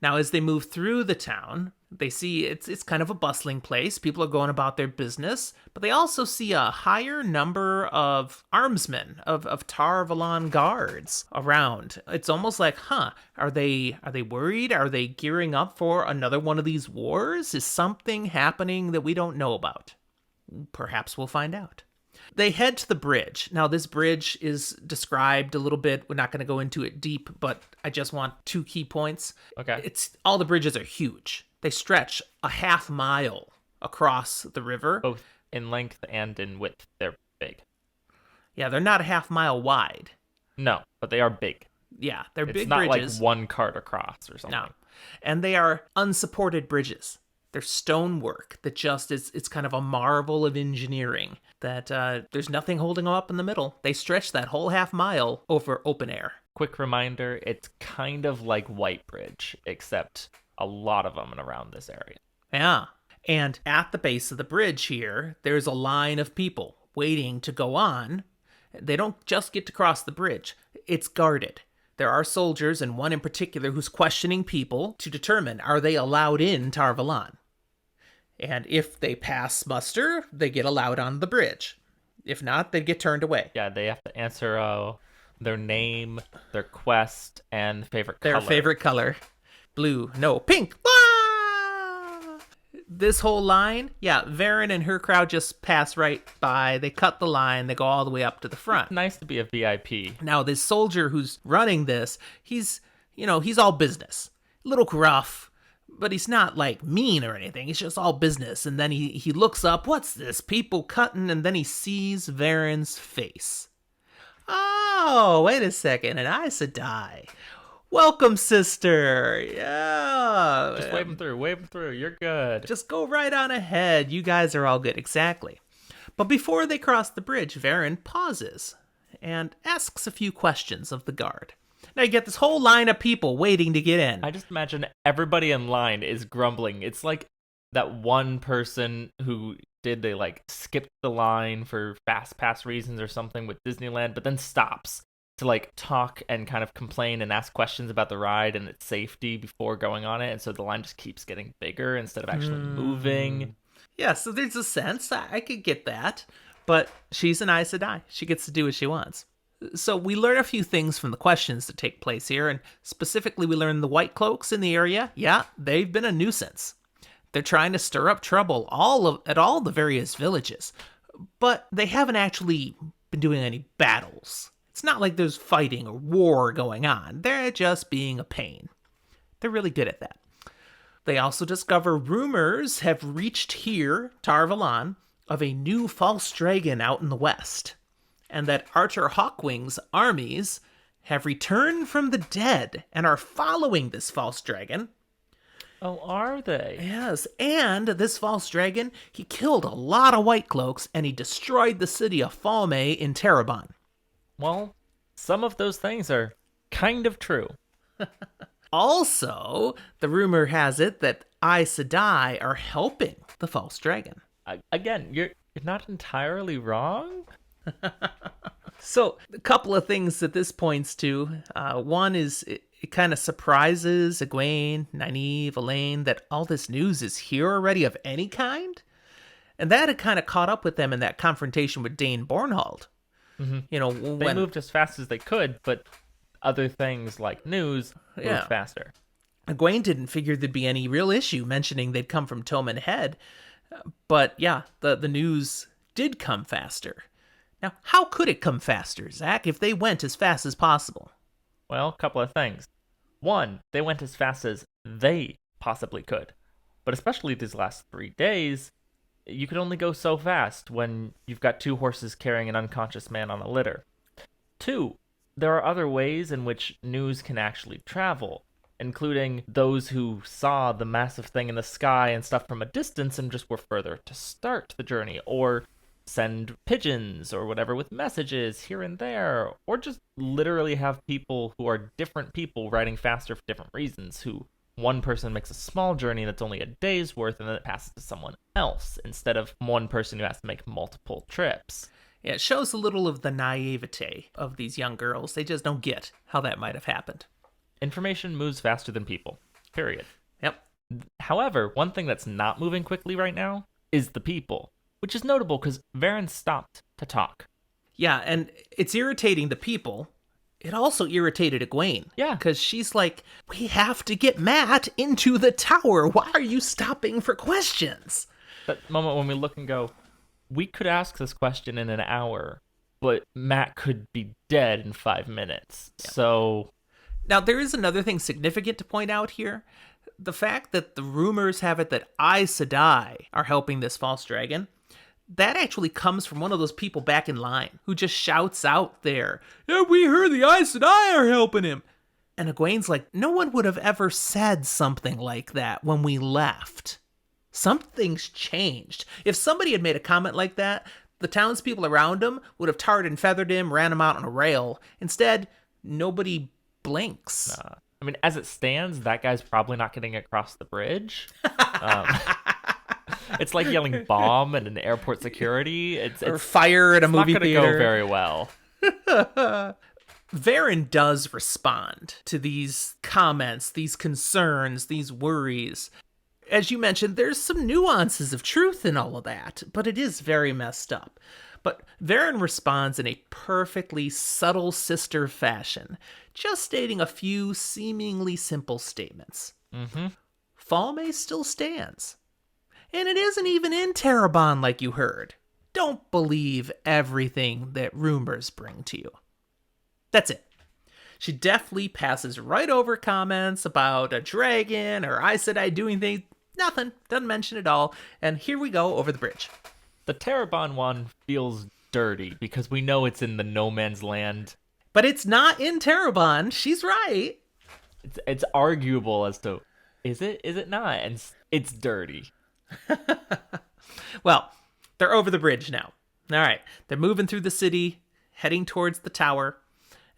Now, as they move through the town, they see it's kind of a bustling place. People are going about their business, but they also see a higher number of armsmen, of Tar Valon guards around. It's almost like, are they worried? Are they gearing up for another one of these wars? Is something happening that we don't know about? Perhaps we'll find out. They head to the bridge. Now, this bridge is described a little bit. We're not going to go into it deep, but I just want 2 key points. Okay. All the bridges are huge. They stretch a half mile across the river. Both in length and in width, they're big. Yeah, they're not a half mile wide. No, but they are big. Yeah, they're big It's not bridges. like one cart across or something. No. And they are unsupported bridges. They're stonework that just it's kind of a marvel of engineering that there's nothing holding them up in the middle. They stretch that whole half mile over open air. quick reminder, it's kind of like Whitebridge, except a lot of them around this area. Yeah. And at the base of the bridge here, there's a line of people waiting to go on. They don't just get to cross the bridge. It's guarded. There are soldiers, and one in particular who's questioning people to determine, are they allowed in Tar Valon? And if they pass muster, they get allowed on the bridge. If not, they get turned away. Yeah, they have to answer their name, their quest, and favorite Their color. favorite color. Blue. No, pink. Ah! This whole line, yeah, Varen and her crowd just pass right by. They cut the line. They go all the way up to the front. Nice to be a VIP. Now, this soldier who's running this, he's all business. A little gruff, but he's not, like, mean or anything. He's just all business. And then he looks up, what's this? People cutting, and then he sees Varen's face. Oh, wait a second, an Aes Sedai. Welcome, sister. Yeah. Just wave them through. You're good. Just go right on ahead. You guys are all good. Exactly. But before they cross the bridge, Varen pauses and asks a few questions of the guard. Now you get this whole line of people waiting to get in. I just imagine everybody in line is grumbling. It's like that one person who they like skipped the line for fast pass reasons or something with Disneyland, but then stops to like talk and kind of complain and ask questions about the ride and its safety before going on it. And so the line just keeps getting bigger instead of actually moving. Yeah, so there's a sense. I could get that. But she's an Aes Sedai. She gets to do what she wants. So we learn a few things from the questions that take place here. And specifically, we learn the White Cloaks in the area. Yeah, they've been a nuisance. They're trying to stir up trouble at all the various villages. But they haven't actually been doing any battles. It's not like there's fighting or war going on. They're just being a pain. They're really good at that. They also discover rumors have reached here, Tar Valon, of a new false dragon out in the west. And that Archer Hawkwing's armies have returned from the dead and are following this false dragon. Oh, are they? Yes, and this false dragon, he killed a lot of White Cloaks and he destroyed the city of Falme in Terabon. Well, some of those things are kind of true. Also, the rumor has it that Aes Sedai are helping the false dragon. Again, you're not entirely wrong. So, a couple of things that this points to. One is it kind of surprises Egwene, Nynaeve, Elayne that all this news is here already of any kind. And that had kind of caught up with them in that confrontation with Dane Bornhold. Mm-hmm. You know, they moved as fast as they could, but other things like news moved faster. Egwene didn't figure there'd be any real issue mentioning they'd come from Tillman Head. But yeah, the news did come faster. Now, how could it come faster, Zach, if they went as fast as possible? Well, a couple of things. One, they went as fast as they possibly could. But especially these last 3 days, you could only go so fast when you've got 2 horses carrying an unconscious man on a litter. 2, there are other ways in which news can actually travel, including those who saw the massive thing in the sky and stuff from a distance and just were further to start the journey, or send pigeons or whatever with messages here and there, or just literally have people who are different people riding faster for different reasons, who one person makes a small journey that's only a day's worth and then it passes to someone else instead of one person who has to make multiple trips. Yeah, it shows a little of the naivete of these young girls. They just don't get how that might have happened. Information moves faster than people, period. Yep. However, one thing that's not moving quickly right now is the people, which is notable because Varen stopped to talk. Yeah, and it's irritating the people. It also irritated Egwene. Yeah. Because she's like, we have to get Matt into the tower. Why are you stopping for questions? That moment when we look and go, we could ask this question in an hour, but Matt could be dead in 5 minutes. Yeah. So... Now, there is another thing significant to point out here. The fact that the rumors have it that Aes Sedai are helping this false dragon, that actually comes from one of those people back in line who just shouts out there, yeah, we heard the Aes Sedai are helping him. And Egwene's like, no one would have ever said something like that when we left. Something's changed. If somebody had made a comment like that, the townspeople around him would have tarred and feathered him, ran him out on a rail. Instead, nobody blinks. I mean, as it stands, that guy's probably not getting across the bridge. Um, it's like yelling bomb at an airport security. Or fire at a movie not going to theater. go very well. Varen does respond to these comments, these concerns, these worries. As you mentioned, there's some nuances of truth in all of that, but it is very messed up. But Varen responds in a perfectly subtle sister fashion, just stating a few seemingly simple statements. Falme still stands. And it isn't even in Tarabon like you heard. Don't believe everything that rumors bring to you. That's it. She deftly passes right over comments about a dragon or Aes Sedai doing things. Nothing. Doesn't mention it all. And here we go over the bridge. The Tarabon one feels dirty because we know it's in the no man's land. But it's not in Tarabon. She's right. It's arguable as to, is it not? And it's dirty. Well, they're over the bridge now. All right. They're moving through the city, heading towards the tower.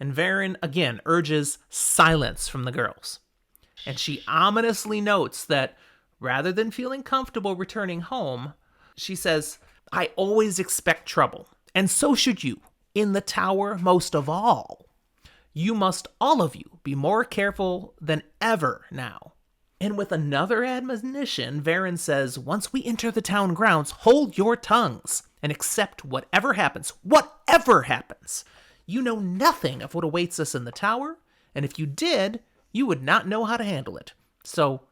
And Varen, again, urges silence from the girls. And she ominously notes that rather than feeling comfortable returning home, she says, I always expect trouble, and so should you, in the tower most of all. You must, all of you, be more careful than ever now. And with another admonition, Varen says, once we enter the town grounds, hold your tongues and accept whatever happens. Whatever happens. You know nothing of what awaits us in the tower, and if you did, you would not know how to handle it. So,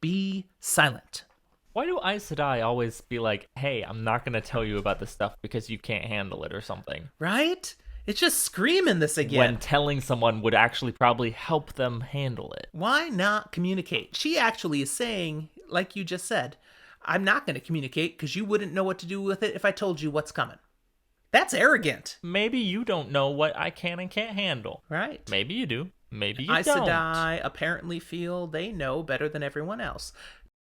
be silent. Why do Aes Sedai always be like, hey, I'm not going to tell you about this stuff because you can't handle it or something? Right? It's just screaming this again. When telling someone would actually probably help them handle it. Why not communicate? She actually is saying, like you just said, I'm not going to communicate because you wouldn't know what to do with it if I told you what's coming. That's arrogant. Maybe you don't know what I can and can't handle. Right. Maybe you do. Maybe you Aes don't. Sedai apparently feel they know better than everyone else.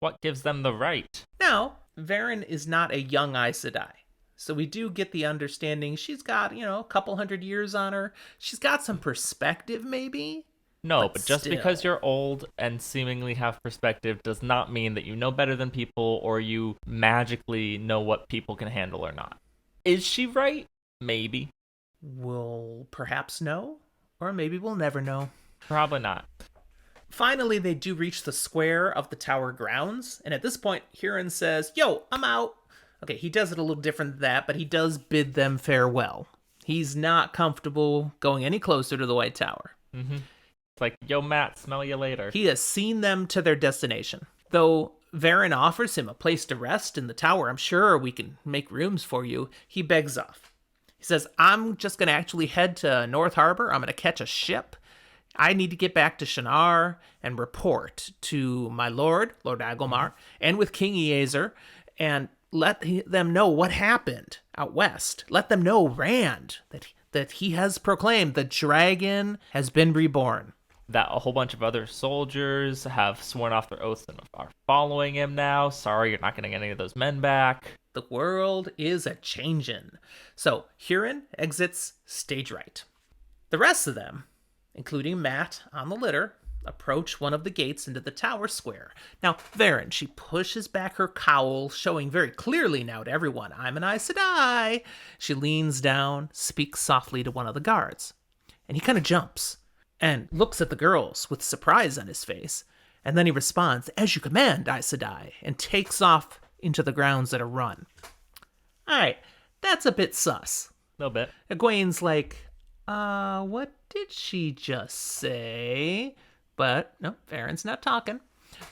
What gives them the right? Now, Varen is not a young Aes Sedai. So we do get the understanding she's got, a couple hundred years on her. She's got some perspective, maybe. No, but just still. because you're old and seemingly have perspective does not mean that you know better than people or you magically know what people can handle or not. Is she right? Maybe. We'll perhaps know, or maybe we'll never know. Probably not. Finally, they do reach the square of the tower grounds, and at this point, Huron says, yo, I'm out. Okay, he does it a little different than that, but he does bid them farewell. He's not comfortable going any closer to the White Tower. It's like, yo, Matt, smell you later. He has seen them to their destination. Though Varen offers him a place to rest in the tower, I'm sure we can make rooms for you, he begs off. He says, I'm just going to actually head to North Harbor. I'm going to catch a ship. I need to get back to Shannara and report to my Lord Agilmar, and with King Eazer, and let them know what happened out west. Let them know Rand, that he has proclaimed the dragon has been reborn. That a whole bunch of other soldiers have sworn off their oaths and are following him now. Sorry, you're not going to get any of those men back. The world is a changin'. So Huron exits stage right. The rest of them, including Matt on the litter, approach one of the gates into the tower square. Now, Varen, she pushes back her cowl, showing very clearly now to everyone, I'm an Aes Sedai. She leans down, speaks softly to one of the guards. And he kind of jumps and looks at the girls with surprise on his face. And then he responds, as you command, Aes Sedai, and takes off into the grounds at a run. All right, that's a bit sus. A little bit. Egwene's like, what did she just say? But no, Varen's not talking.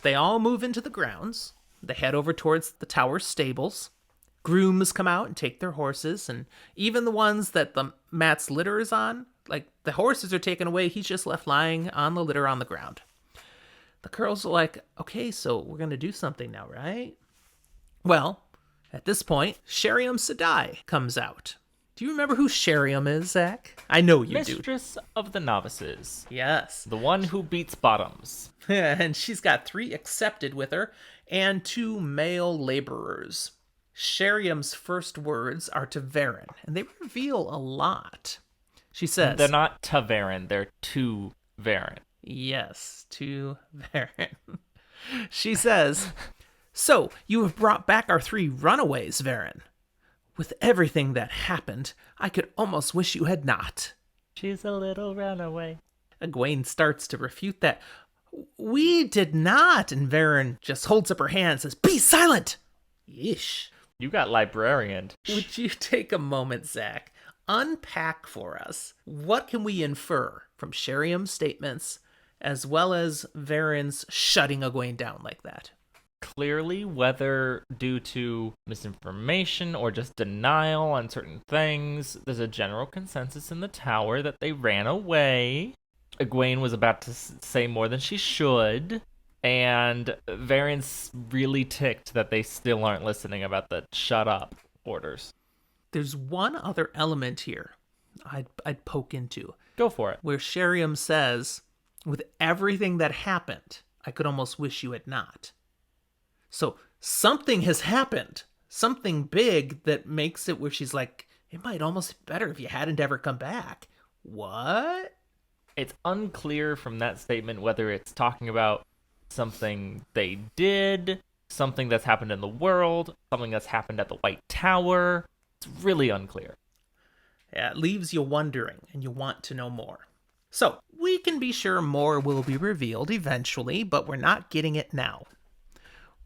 They all move into the grounds. They head over towards the tower stables. Grooms come out and take their horses, and even the ones that the Matt's litter is on, like the horses are taken away. He's just left lying on the litter on the ground. The girls are like, okay, so we're going to do something now, right? Well, at this point, Sheriam Sedai comes out. Do you remember who Sheriam is, Zach? I know you do. Mistress of the Novices. Yes. The one who beats bottoms. And she's got 3 accepted with her and 2 male laborers. Sheriam's first words are to Varen, and they reveal a lot. She says, They're not to Varen, they're to Varen. yes, to Varen. She says, so you have brought back our 3 runaways, Varen. With everything that happened, I could almost wish you had not. She's a little runaway. Egwene starts to refute that. We did not. And Varen just holds up her hand and says, be silent. Yeesh. You got librarianed. Would you take a moment, Zach? Unpack for us. What can we infer from Sheriam's statements as well as Varen's shutting Egwene down like that? Clearly, whether due to misinformation or just denial on certain things, there's a general consensus in the tower that they ran away. Egwene was about to say more than she should, and Varen's really ticked that they still aren't listening about the shut up orders. There's one other element here I'd poke into. Go for it. Where Sheriam says, with everything that happened, I could almost wish you had not. So something has happened, something big that makes it where she's like, it might almost be better if you hadn't ever come back. What? It's unclear from that statement whether it's talking about something they did, something that's happened in the world, something that's happened at the White Tower. It's really unclear. Yeah, it leaves you wondering, and you want to know more. So, we can be sure more will be revealed eventually, but we're not getting it now.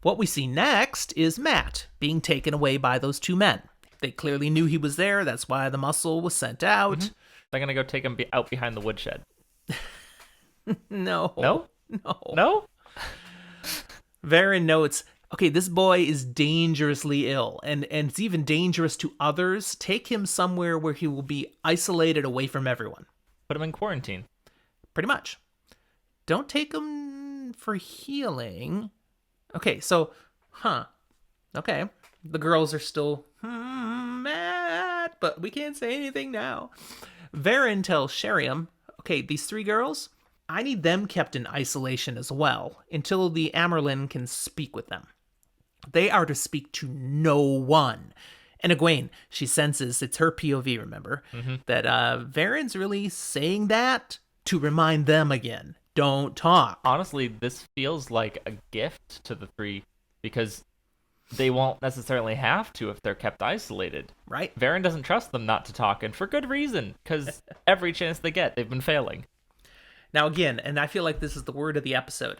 What we see next is Matt being taken away by those 2 men. They clearly knew he was there, that's why the muscle was sent out. Mm-hmm. They're gonna go take him out behind the woodshed. No. No? No. No? Varen notes, okay, this boy is dangerously ill, and it's even dangerous to others. Take him somewhere where he will be isolated away from everyone. Put him in quarantine. Pretty much. Don't take him for healing. Okay, so, okay. The girls are still mad, but we can't say anything now. Varen tells Sheriam, okay, these 3 girls, I need them kept in isolation as well until the Amyrlin can speak with them. They are to speak to no one. And Egwene, she senses, it's her POV, remember, that Varen's really saying that to remind them again. Don't talk. Honestly, this feels like a gift to the 3 because they won't necessarily have to if they're kept isolated. Right? Varen doesn't trust them not to talk, and for good reason, because every chance they get, they've been failing. Now again, and I feel like this is the word of the episode,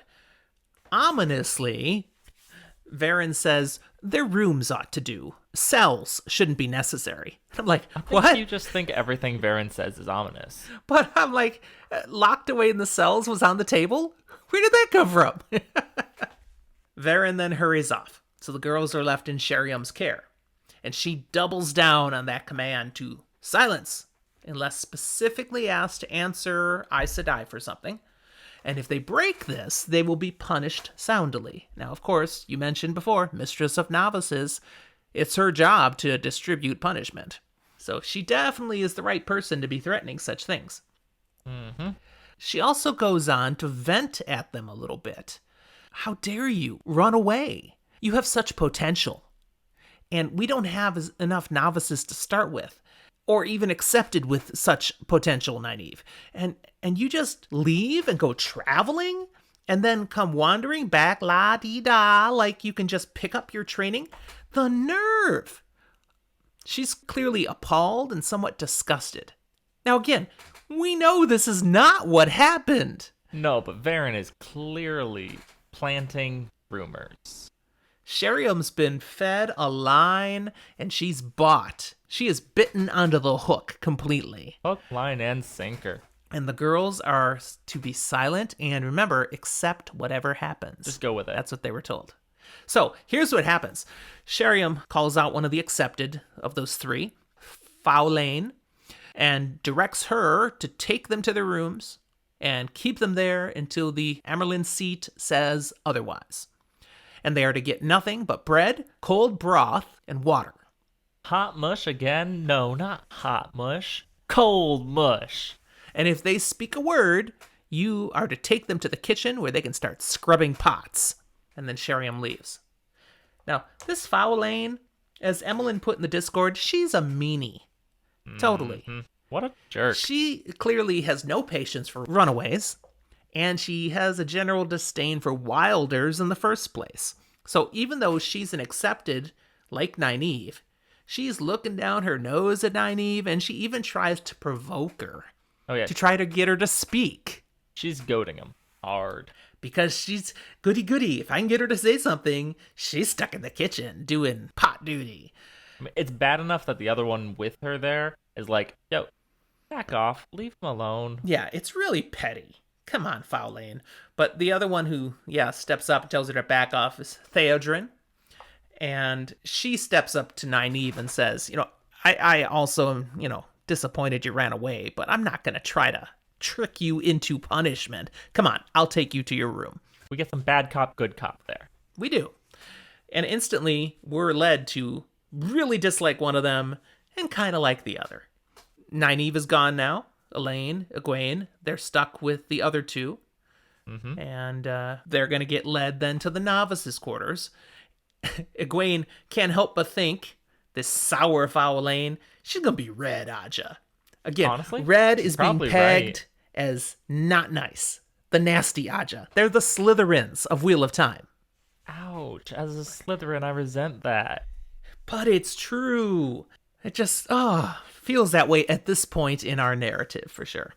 ominously, Varen says, their rooms ought to do. Cells shouldn't be necessary. I'm like, what? You just think everything Varen says is ominous. But I'm like, locked away in the cells was on the table? Where did that come from? Varen then hurries off, so the girls are left in Sheriam's care. And she doubles down on that command to silence, unless specifically asked to answer Aes Sedai for something. And if they break this, they will be punished soundly. Now, of course, you mentioned before, Mistress of Novices, it's her job to distribute punishment. So she definitely is the right person to be threatening such things. Mm-hmm. She also goes on to vent at them a little bit. How dare you run away? You have such potential. And we don't have enough novices to start with, or even accepted with such potential, Nynaeve. And you just leave and go traveling, and then come wandering back, la-dee-da, like you can just pick up your training? The nerve! She's clearly appalled and somewhat disgusted. Now again, we know this is not what happened. No, but Varen is clearly planting rumors. Sheriam's been fed a line, and she's bought. She is bitten onto the hook completely. Hook, line, and sinker. And the girls are to be silent and, remember, accept whatever happens. Just go with it. That's what they were told. So, here's what happens. Sheriam calls out one of the accepted of those 3, Elayne, and directs her to take them to their rooms and keep them there until the Amyrlin seat says otherwise. And they are to get nothing but bread, cold broth, and water. Hot mush again? No, not hot mush. Cold mush. And if they speak a word, you are to take them to the kitchen where they can start scrubbing pots. And then Sheriam leaves. Now, this Elayne, as Emmeline put in the Discord, she's a meanie. Totally. Mm-hmm. What a jerk. She clearly has no patience for runaways, and she has a general disdain for wilders in the first place. So even though she's an accepted, like Nynaeve, she's looking down her nose at Nynaeve, and she even tries to provoke her. Oh, yeah. To try to get her to speak. She's goading him hard. Because she's goody-goody. If I can get her to say something, she's stuck in the kitchen doing pot duty. I mean, it's bad enough that the other one with her there is like, yo, back off. Leave him alone. Yeah, it's really petty. Come on, Foulane. But the other one who, steps up and tells her to back off is Theodrin. And she steps up to Nynaeve and says, I also am, disappointed you ran away, but I'm not going to try to trick you into punishment. Come on, I'll take you to your room. We get some bad cop, good cop there. We do. And instantly, we're led to really dislike one of them and kind of like the other. Nynaeve is gone now. Elayne, Egwene, they're stuck with the other two. Mm-hmm. And they're going to get led then to the novices' quarters. Egwene can't help but think this sour Foulane, she's going to be Red Aja. Again, Honestly, Red is being probably pegged right. as not nice. The nasty Aja. They're the Slytherins of Wheel of Time. Ouch. As a Slytherin, I resent that. But it's true. It just, feels that way at this point in our narrative, for sure.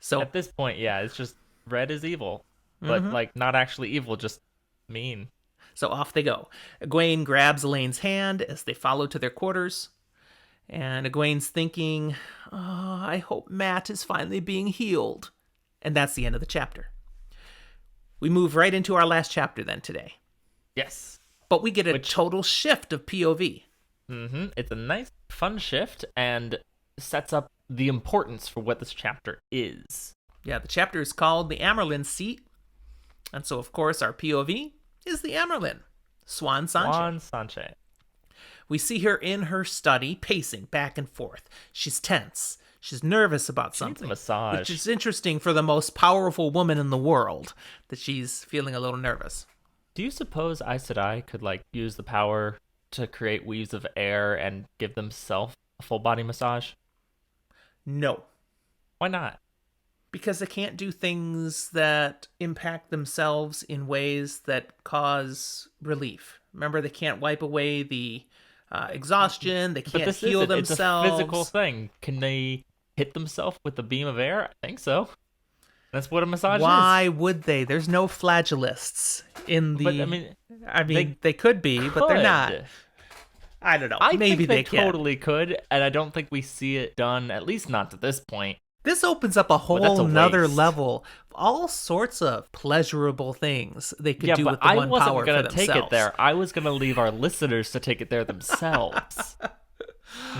So at this point, yeah, it's just Red is evil. But, like, not actually evil, just mean. So off they go. Egwene grabs Elayne's hand as they follow to their quarters. And Egwene's thinking, I hope Matt is finally being healed. And that's the end of the chapter. We move right into our last chapter then today. Yes. But we get a total shift of POV. Mm-hmm. It's a nice, fun shift and sets up the importance for what this chapter is. Yeah, the chapter is called The Amyrlin Seat. And so, of course, our POV is the Amyrlin, Swan Sanche. Swan Sanche. We see her in her study, pacing back and forth. She's tense. She's nervous about something. Needs a massage. Which is interesting for the most powerful woman in the world, that she's feeling a little nervous. Do you suppose Aes Sedai could, like, use the power to create weaves of air and give themselves a full body massage? No. Why not? Because they can't do things that impact themselves in ways that cause relief. Remember, they can't wipe away the exhaustion. They can't heal themselves. It's a physical thing. Can they hit themselves with a beam of air? I think so. That's what a massage is. Why would they? There's no flagellists in the... But, I mean, they could be, but they're not. I don't know. Maybe they can. Totally could, and I don't think we see it done, at least not to this point. This opens up a whole nother level of all sorts of pleasurable things they could do with the one power for themselves. I wasn't going to take it there. I was going to leave our listeners to take it there themselves.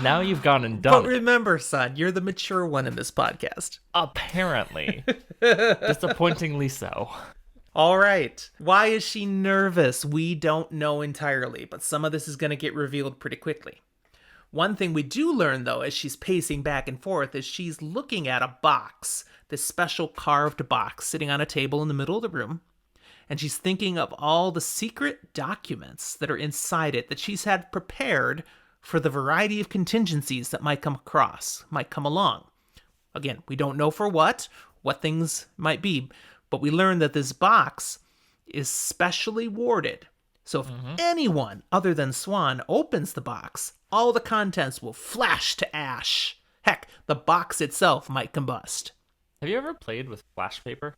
Now you've gone and done But remember, son, you're the mature one in this podcast. Apparently. Disappointingly so. All right. Why is she nervous? We don't know entirely, but some of this is going to get revealed pretty quickly. One thing we do learn, though, as she's pacing back and forth, is she's looking at a box, this special carved box sitting on a table in the middle of the room, and she's thinking of all the secret documents that are inside it that she's had prepared for the variety of contingencies that might come along. Again, we don't know for what things might be, but we learn that this box is specially warded. So if anyone other than Swan opens the box, all the contents will flash to ash. Heck, the box itself might combust. Have you ever played with flash paper?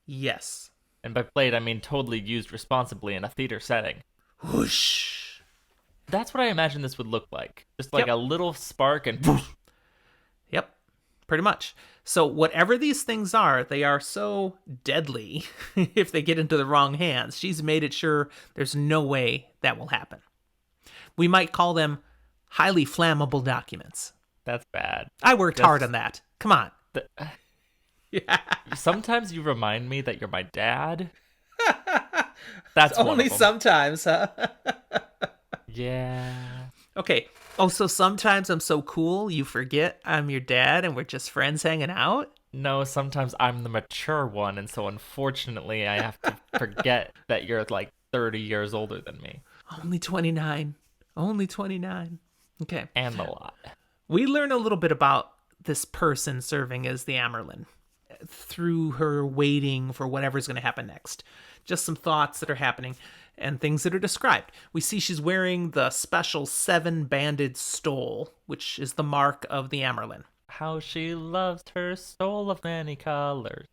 Yes. And by played, I mean totally used responsibly in a theater setting. Whoosh. That's what I imagine this would look like. Just like a little spark and whoosh. Yep, pretty much. So whatever these things are, they are so deadly if they get into the wrong hands. She's made it sure there's no way that will happen. We might call them highly flammable documents. That's bad. I worked hard on that. Come on. Yeah. Sometimes you remind me that you're my dad. That's only sometimes, huh? Yeah. Okay. Oh, so sometimes I'm so cool you forget I'm your dad and we're just friends hanging out? No, sometimes I'm the mature one, and so unfortunately I have to forget that you're like 30 years older than me. Only 29. Only 29. Okay. And a lot. We learn a little bit about this person serving as the Amyrlin through her waiting for whatever's going to happen next. Just some thoughts that are happening and things that are described. We see she's wearing the special 7-banded stole, which is the mark of the Amyrlin. How she loves her stole of many colors.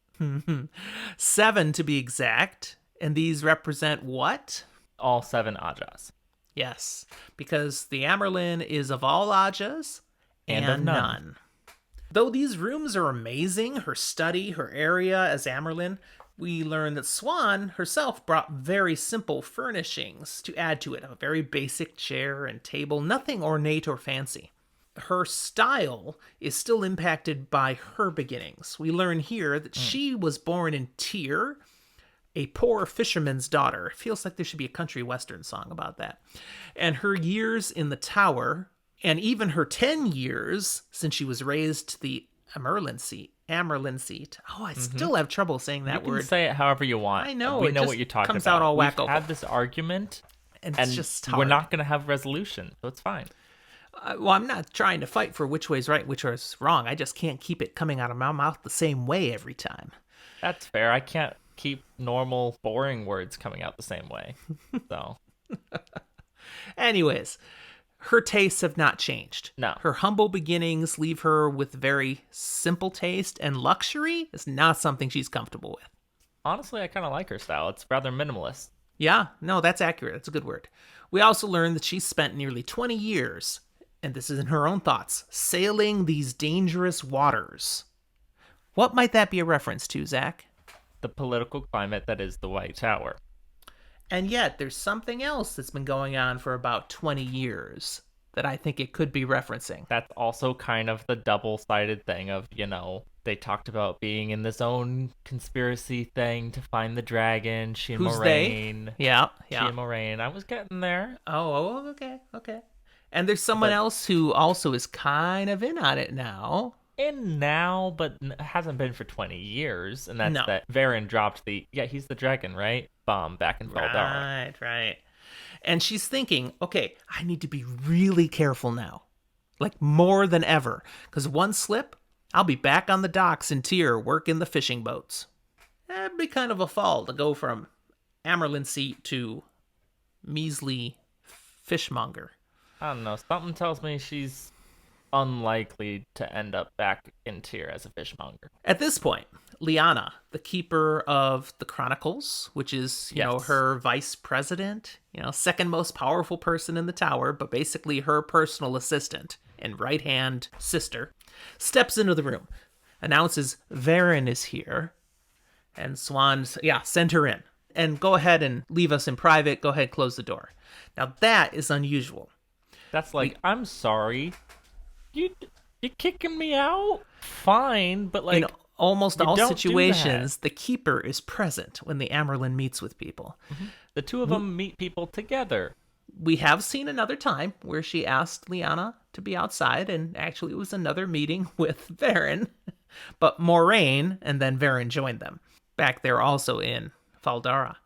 7 to be exact. And these represent what? All 7 Ajas. Yes, because the Amyrlin is of all Ajas and of of none. Though these rooms are amazing, her study, her area as Amyrlin, we learn that Siuan herself brought very simple furnishings to add to it. A very basic chair and table, nothing ornate or fancy. Her style is still impacted by her beginnings. We learn here that she was born in Tyr, a poor fisherman's daughter. It feels like there should be a country western song about that. And her years in the tower, and even her 10 years since she was raised to the Amyrlin seat. Oh, I still have trouble saying that You word. can say it however you want. I know, We it know just what you're talking comes about. out all We've wacko. had this argument, and and it's just we're hard. not going to have resolution, so it's fine. Well, I'm not trying to fight for which way's right, which is wrong. I just can't keep it coming out of my mouth the same way every time. That's fair. I can't keep normal, boring words coming out the same way. So, Anyways, her tastes have not changed. No. Her humble beginnings leave her with very simple taste, and luxury is not something she's comfortable with. honestly, I kind of like her style. It's rather minimalist. Yeah, no, that's accurate. That's a good word. We also learned that she spent nearly 20 years, and this is in her own thoughts, sailing these dangerous waters. What might that be a reference to, Zach? The political climate that is the White Tower. And yet, there's something else that's been going on for about 20 years that I think it could be referencing. That's also kind of the double-sided thing of, they talked about being in this own conspiracy thing to find the dragon, she and Who's Moraine. they? Yeah. She and Moraine. I was getting there. Oh, okay. And there's someone else who also is kind of in on it now. In now, but hasn't been for 20 years, and that's No. that Varen dropped he's the dragon, right? Bomb back in Valdara. Right. And she's thinking, okay, I need to be really careful now. Like more than ever. Because one slip, I'll be back on the docks in Tyr working the fishing boats. That'd be kind of a fall to go from Amyrlin seat to measly fishmonger. I don't know. Something tells me she's unlikely to end up back in Tyr as a fishmonger. At this point, Lyanna, the keeper of the Chronicles, which is, her vice president, second most powerful person in the tower, but basically her personal assistant and right-hand sister, steps into the room, announces Varen is here, and Siuan, send her in. And go ahead and leave us in private. Go ahead, close the door. Now, that is unusual. That's like, I'm sorry. You kicking me out? Fine, but In almost all don't situations, the keeper is present when the Amyrlin meets with people. the two of them meet people together. We have seen another time where she asked Lyanna to be outside, and actually it was another meeting with Varen. But Moraine and then Varen joined them. Back there also in Valdara.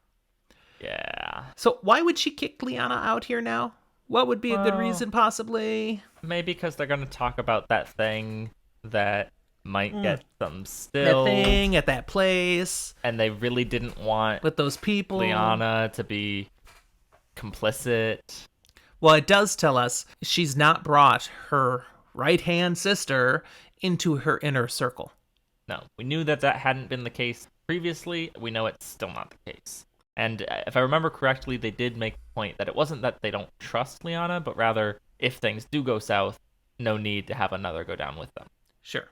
Yeah. So why would she kick Lyanna out here now? What would be a good reason, possibly? Maybe because they're going to talk about that thing that might get them still. That thing at that place. And they really didn't want With those people. Lyanna to be complicit. Well, it does tell us she's not brought her right-hand sister into her inner circle. No, we knew that hadn't been the case previously. We know it's still not the case. And if I remember correctly, they did make the point that it wasn't that they don't trust Lyanna, but rather, if things do go south, no need to have another go down with them. Sure.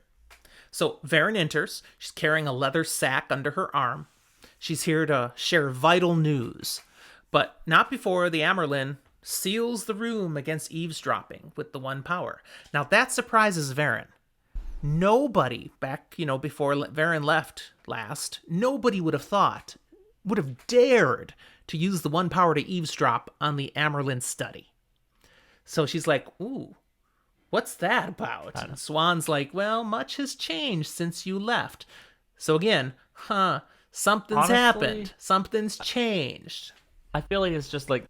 So Varen enters. She's carrying a leather sack under her arm. She's here to share vital news, but not before the Amyrlin seals the room against eavesdropping with the one power. Now that surprises Varen. Nobody back, before Varen left last, nobody would have dared to use the one power to eavesdrop on the Amyrlin study. So she's like, ooh, what's that about? And Siuan's like, well, much has changed since you left. So again, something's Honestly, happened. Something's changed. I feel like it's just like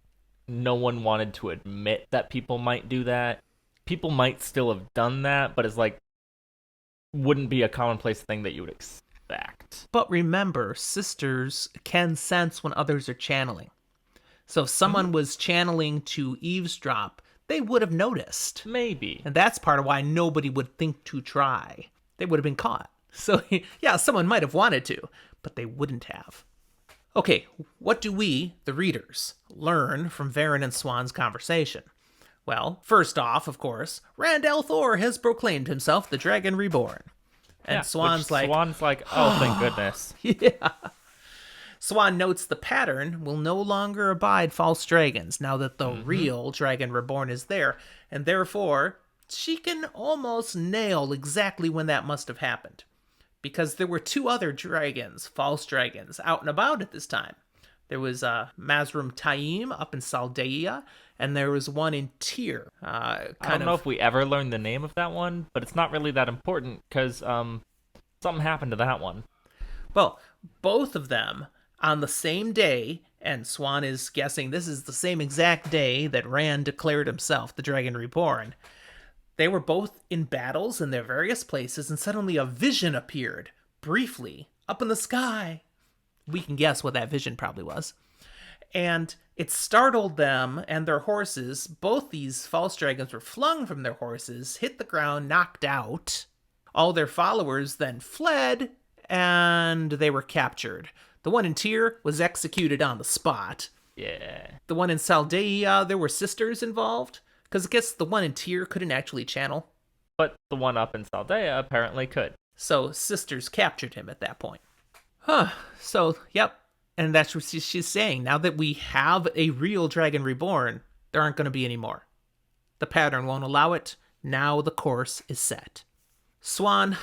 no one wanted to admit that people might do that. People might still have done that, but it's like wouldn't be a commonplace thing that you would expect. But remember, sisters can sense when others are channeling. So if someone was channeling to eavesdrop, they would have noticed. Maybe. And that's part of why nobody would think to try. They would have been caught. So, yeah, someone might have wanted to, but they wouldn't have. Okay, what do we, the readers, learn from Varen and Siuan's conversation? Well, first off, of course, Rand al'Thor has proclaimed himself the Dragon Reborn. And Siuan's like, oh, thank goodness. Yeah. Siuan notes the pattern will no longer abide false dragons now that the real Dragon Reborn is there, and therefore she can almost nail exactly when that must have happened. Because there were 2 other dragons, false dragons, out and about at this time. There was Mazrim Taim up in Saldaea, and there was one in Tyr. I don't know if we ever learned the name of that one, but it's not really that important because something happened to that one. Well, both of them on the same day, and Siuan is guessing this is the same exact day that Rand declared himself the Dragon Reborn. They were both in battles in their various places, and suddenly a vision appeared, briefly, up in the sky. We can guess what that vision probably was. And it startled them and their horses. Both these false dragons were flung from their horses, hit the ground, knocked out. All their followers then fled, and they were captured. The one in Tyr was executed on the spot. Yeah. The one in Saldaea, there were sisters involved. Because I guess the one in Tyr couldn't actually channel. But the one up in Saldaea apparently could. So sisters captured him at that point. So, yep. And that's what she's saying. Now that we have a real Dragon Reborn, there aren't going to be any more. The pattern won't allow it. Now the course is set. Siuan,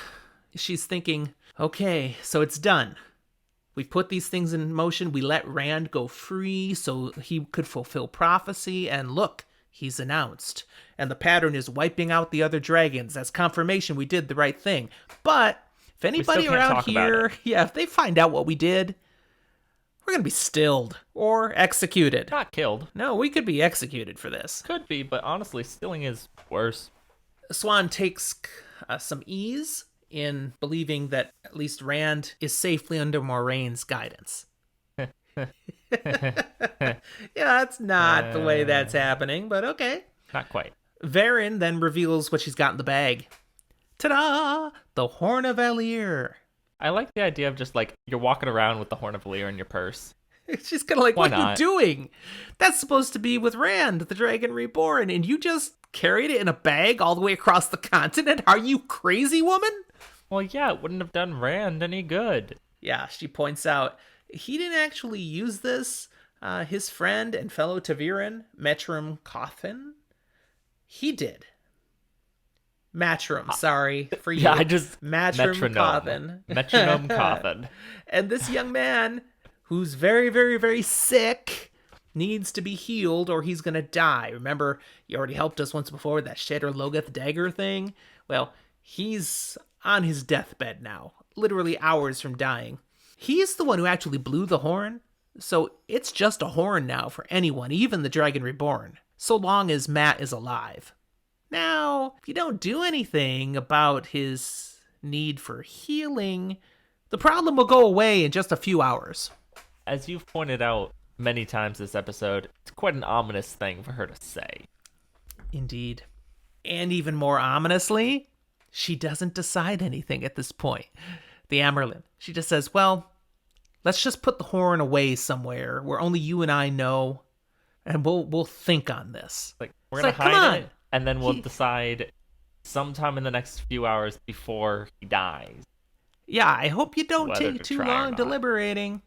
she's thinking, okay, so it's done. We put these things in motion. We let Rand go free so he could fulfill prophecy. And look, he's announced. And the pattern is wiping out the other dragons. That's confirmation we did the right thing. But if anybody around here, if they find out what we did, we're going to be stilled or executed. Not killed. No, we could be executed for this. Could be, but honestly, stilling is worse. Siuan takes some ease in believing that at least Rand is safely under Moraine's guidance. Yeah, that's not the way that's happening, but okay. Not quite. Varen then reveals what she's got in the bag. Ta-da! The Horn of Elayne. I like the idea of just like you're walking around with the Horn of Elayne in your purse. She's kind of like, what are you doing? That's supposed to be with Rand, the Dragon Reborn, and you just carried it in a bag all the way across the continent? Are you crazy, woman? Well, yeah, it wouldn't have done Rand any good. Yeah, she points out, he didn't actually use this. His friend and fellow Taviran, Metrum Cothin, he did. Matrim, sorry for you. Yeah, I just... Matrim Cothin. Metronome Cothin. And this young man, who's very, very, very sick, needs to be healed or he's going to die. Remember, you already helped us once before with that Shatter Logoth dagger thing? Well, he's on his deathbed now, literally hours from dying. He's the one who actually blew the horn, so it's just a horn now for anyone, even the Dragon Reborn, so long as Matt is alive. Now, if you don't do anything about his need for healing, the problem will go away in just a few hours. As you've pointed out many times this episode, it's quite an ominous thing for her to say. Indeed. And even more ominously, she doesn't decide anything at this point. The Amyrlin. She just says, well, let's just put the horn away somewhere where only you and I know, and we'll think on this. Like, we're going to hide it, and then we'll decide sometime in the next few hours before he dies. Yeah, I hope you don't take too long deliberating.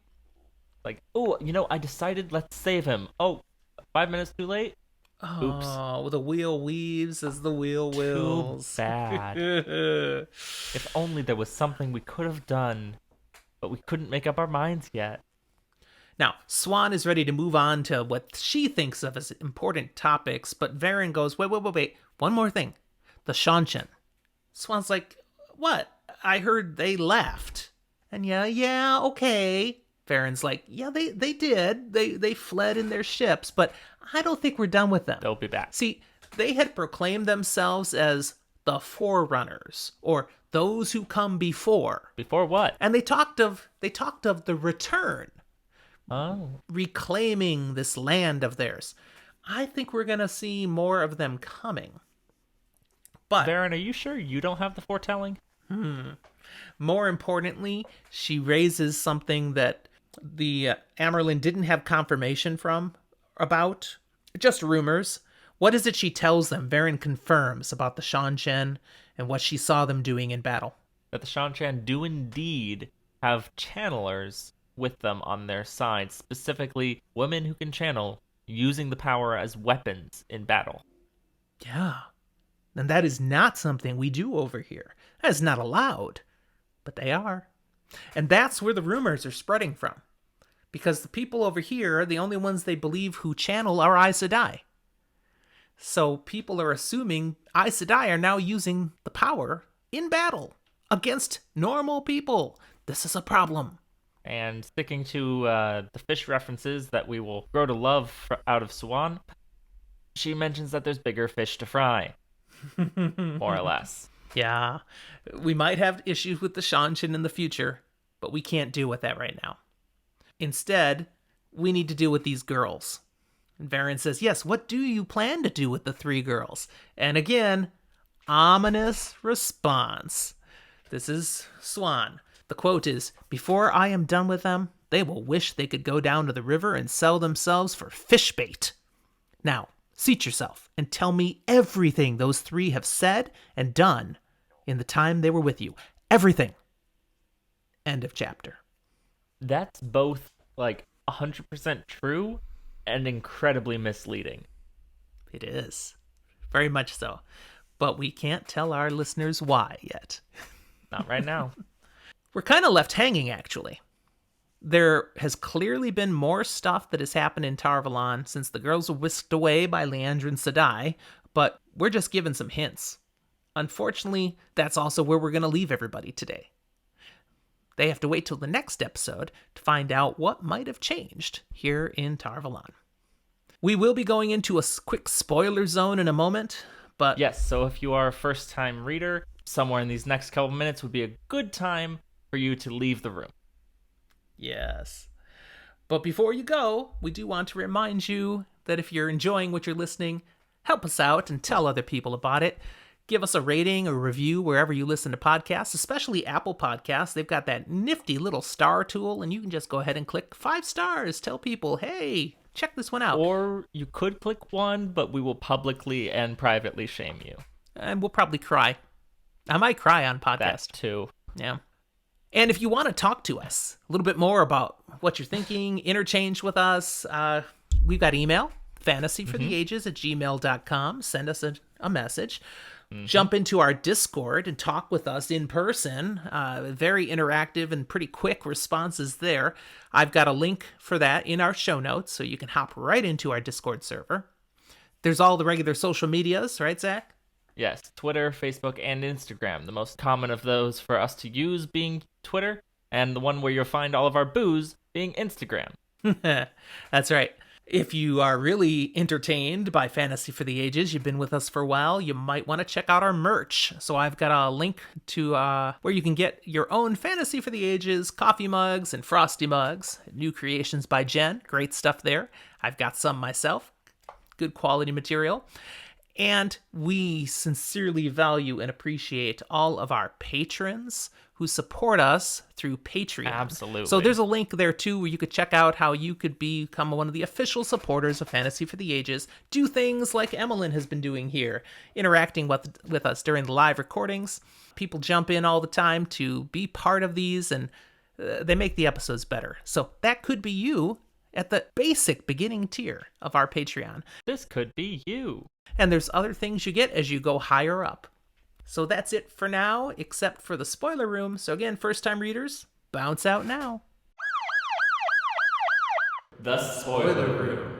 Like, oh, I decided, let's save him. Oh, 5 minutes too late? Oops. Oh, the wheel weaves as the wheel wills. Too bad. If only there was something we could have done, but we couldn't make up our minds yet. Now, Siuan is ready to move on to what she thinks of as important topics, but Varen goes, wait, one more thing. The Seanchan. Siuan's like, what? I heard they left. And yeah, okay. Varen's like, yeah, they did. They fled in their ships, but I don't think we're done with them. They'll be back. See, they had proclaimed themselves as the Forerunners, or those who come before. Before what? And they talked of the return, Oh. reclaiming this land of theirs. I think we're going to see more of them coming. But Varen, are you sure you don't have the foretelling? more importantly, she raises something that the Amerlin didn't have confirmation about, just rumors. What is it she tells them? Varen confirms about the Shan-Chen and what she saw them doing in battle. That the Shan-Chan do indeed have channelers with them on their side, specifically women who can channel using the power as weapons in battle. Yeah. And that is not something we do over here. That is not allowed. But they are. And that's where the rumors are spreading from. Because the people over here are the only ones they believe who channel our Aes Sedai. So people are assuming Aes Sedai are now using the power in battle against normal people. This is a problem. And sticking to the fish references that we will grow to love out of Swan, she mentions that there's bigger fish to fry. More or less. Yeah, we might have issues with the Shan-Chen in the future, but we can't deal with that right now. Instead, we need to deal with these girls. And Varen says, yes, what do you plan to do with the 3 girls? And again, ominous response. This is Swan. The quote is, before I am done with them, they will wish they could go down to the river and sell themselves for fish bait. Now, seat yourself and tell me everything those 3 have said and done in the time they were with you. Everything. End of chapter. That's both, 100% true and incredibly misleading. It is. Very much so. But we can't tell our listeners why yet. Not right now. We're kind of left hanging, actually. There has clearly been more stuff that has happened in Tar Valon since the girls were whisked away by Leandrin and Sedai, but we're just given some hints. Unfortunately, that's also where we're going to leave everybody today. They have to wait till the next episode to find out what might have changed here in Tar Valon. We will be going into a quick spoiler zone in a moment, but... Yes, so if you are a first-time reader, somewhere in these next couple minutes would be a good time for you to leave the room. Yes. But before you go, we do want to remind you that if you're enjoying what you're listening, help us out and tell other people about it. Give us a rating or review wherever you listen to podcasts, especially Apple Podcasts. They've got that nifty little star tool, and you can just go ahead and click 5 stars. Tell people, hey, check this one out. Or you could click 1, but we will publicly and privately shame you. And we'll probably cry. I might cry on podcast. That too. Yeah. And if you want to talk to us a little bit more about what you're thinking, interchange with us, we've got email, FantasyForTheAges@gmail.com. Send us a message. Jump into our Discord and talk with us in person. Very interactive and pretty quick responses there. I've got a link for that in our show notes, so you can hop right into our Discord server. There's all the regular social medias, right, Zach? Yes, Twitter, Facebook, and Instagram. The most common of those for us to use being Twitter, and the one where you'll find all of our booze being Instagram. That's right. If you are really entertained by Fantasy for the Ages, you've been with us for a while, you might want to check out our merch. So I've got a link to where you can get your own Fantasy for the Ages coffee mugs and frosty mugs. New creations by Jen. Great stuff there. I've got some myself. Good quality material. And we sincerely value and appreciate all of our patrons who support us through Patreon. Absolutely. So there's a link there, too, where you could check out how you could become one of the official supporters of Fantasy for the Ages. Do things like Elayne has been doing here, interacting with us during the live recordings. People jump in all the time to be part of these, and they make the episodes better. So that could be you at the basic beginning tier of our Patreon. This could be you. And there's other things you get as you go higher up. So that's it for now, except for the spoiler room. So again, first-time readers, bounce out now. The spoiler room.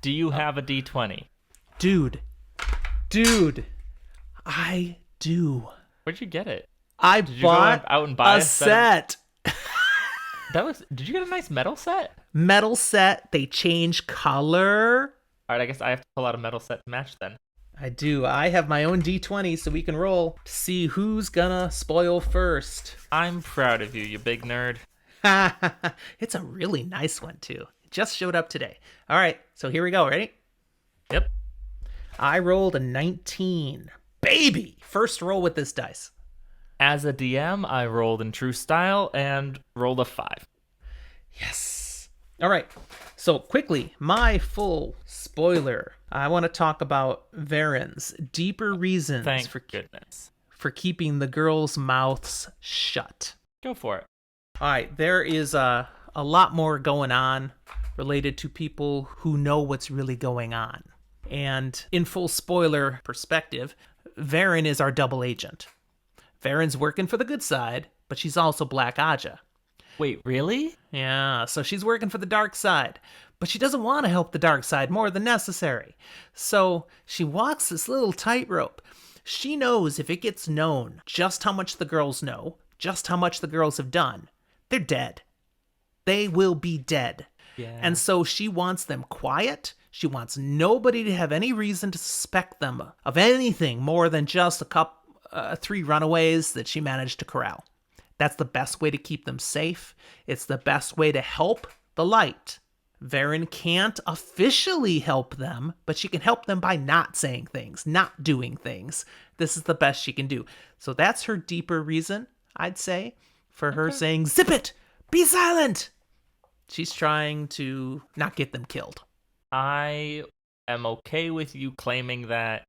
Do you have a D20? Dude, I do. Where'd you get it? I Did you bought go out and buy a set. Did you get a nice metal set? Metal set, they change color. All right, I guess I have to pull out a metal set to match then. I do. I have my own D20, so we can roll to see who's gonna spoil first. I'm proud of you, you big nerd. It's a really nice one, too. It just showed up today. All right, so here we go. Ready? Yep. I rolled a 19. Baby! First roll with this dice. As a DM, I rolled in true style and rolled a 5. Yes. All right. So quickly, my full spoiler. I want to talk about Varen's deeper reasons Thank goodness. for keeping the girls' mouths shut. Go for it. All right. There is a lot more going on related to people who know what's really going on. And in full spoiler perspective, Varen is our double agent. Varen's working for the good side, but she's also Black Aja. Wait, really? Yeah, so she's working for the dark side, but she doesn't want to help the dark side more than necessary. So she walks this little tightrope. She knows if it gets known just how much the girls know, just how much the girls have done, they're dead. They will be dead. Yeah. And so she wants them quiet. She wants nobody to have any reason to suspect them of anything more than just 3 runaways that she managed to corral. That's the best way to keep them safe. It's the best way to help the light. Varen can't officially help them, but she can help them by not saying things, not doing things. This is the best she can do. So that's her deeper reason, I'd say, for her saying, zip it! Be silent! She's trying to not get them killed. I am okay with you claiming that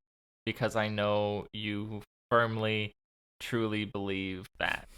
because I know you firmly, truly believe that.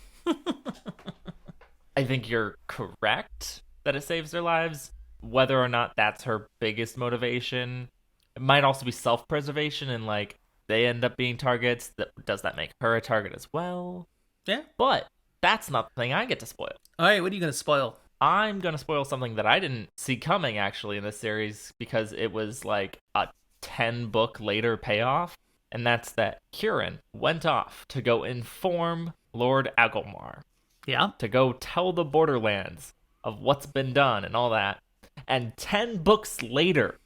I think you're correct that it saves their lives. Whether or not that's her biggest motivation, it might also be self-preservation and like they end up being targets. Does that make her a target as well? Yeah. But that's not the thing I get to spoil. All right, what are you going to spoil? I'm going to spoil something that I didn't see coming, actually, in this series, because it was like a 10-book later payoff, and that's that Huron went off to go inform Lord Agilmar. Yeah. To go tell the Borderlands of what's been done and all that. And 10 books later,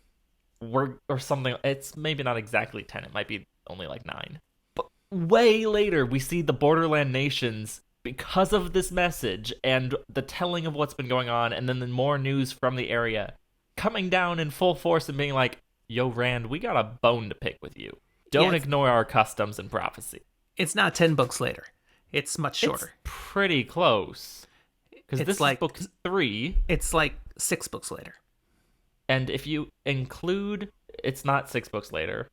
or something, it's maybe not exactly 10, it might be only like 9. But way later, we see the Borderland nations, because of this message and the telling of what's been going on, and then the more news from the area, coming down in full force and being like, yo, Rand, we got a bone to pick with you. Don't ignore our customs and prophecy. It's not 10 books later. It's much shorter. It's pretty close. Because this is book 3. It's like 6 books later. And if you include, it's not 6 books later.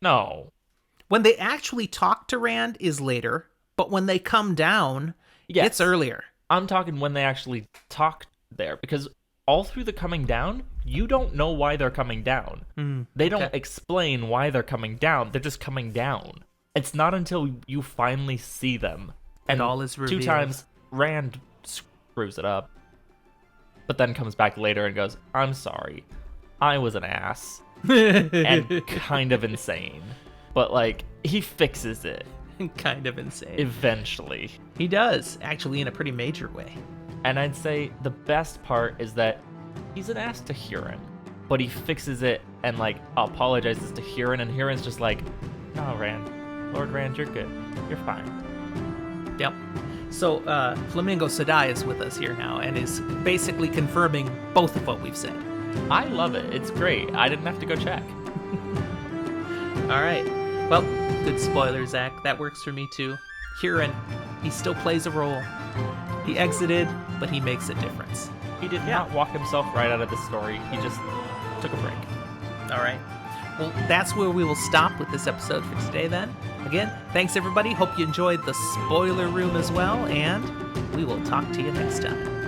No. When they actually talk to Rand is later, but when they come down, it's earlier. I'm talking when they actually talk there, because all through the coming down, you don't know why they're coming down. They don't explain why they're coming down. They're just coming down. It's not until you finally see them. And all is revealed. 2 times, Rand screws it up, but then comes back later and goes, I'm sorry. I was an ass. And kind of insane. But, like, he fixes it. Kind of insane. Eventually. He does, actually, in a pretty major way. And I'd say the best part is that he's an ass to Huron, but he fixes it and, like, apologizes to Huron, and Huron's just like, no, Rand. Lord Rand, you're good. You're fine. Yep. So, Flamingo Sadai is with us here now and is basically confirming both of what we've said. I love it. It's great. I didn't have to go check. All right. Well, good spoiler, Zach. That works for me, too. Huron, he still plays a role. He exited, but he makes a difference. He did not walk himself right out of the story. He just took a break. All right. Well, that's where we will stop with this episode for today, then. Again, thanks, everybody. Hope you enjoyed the spoiler room as well, and we will talk to you next time.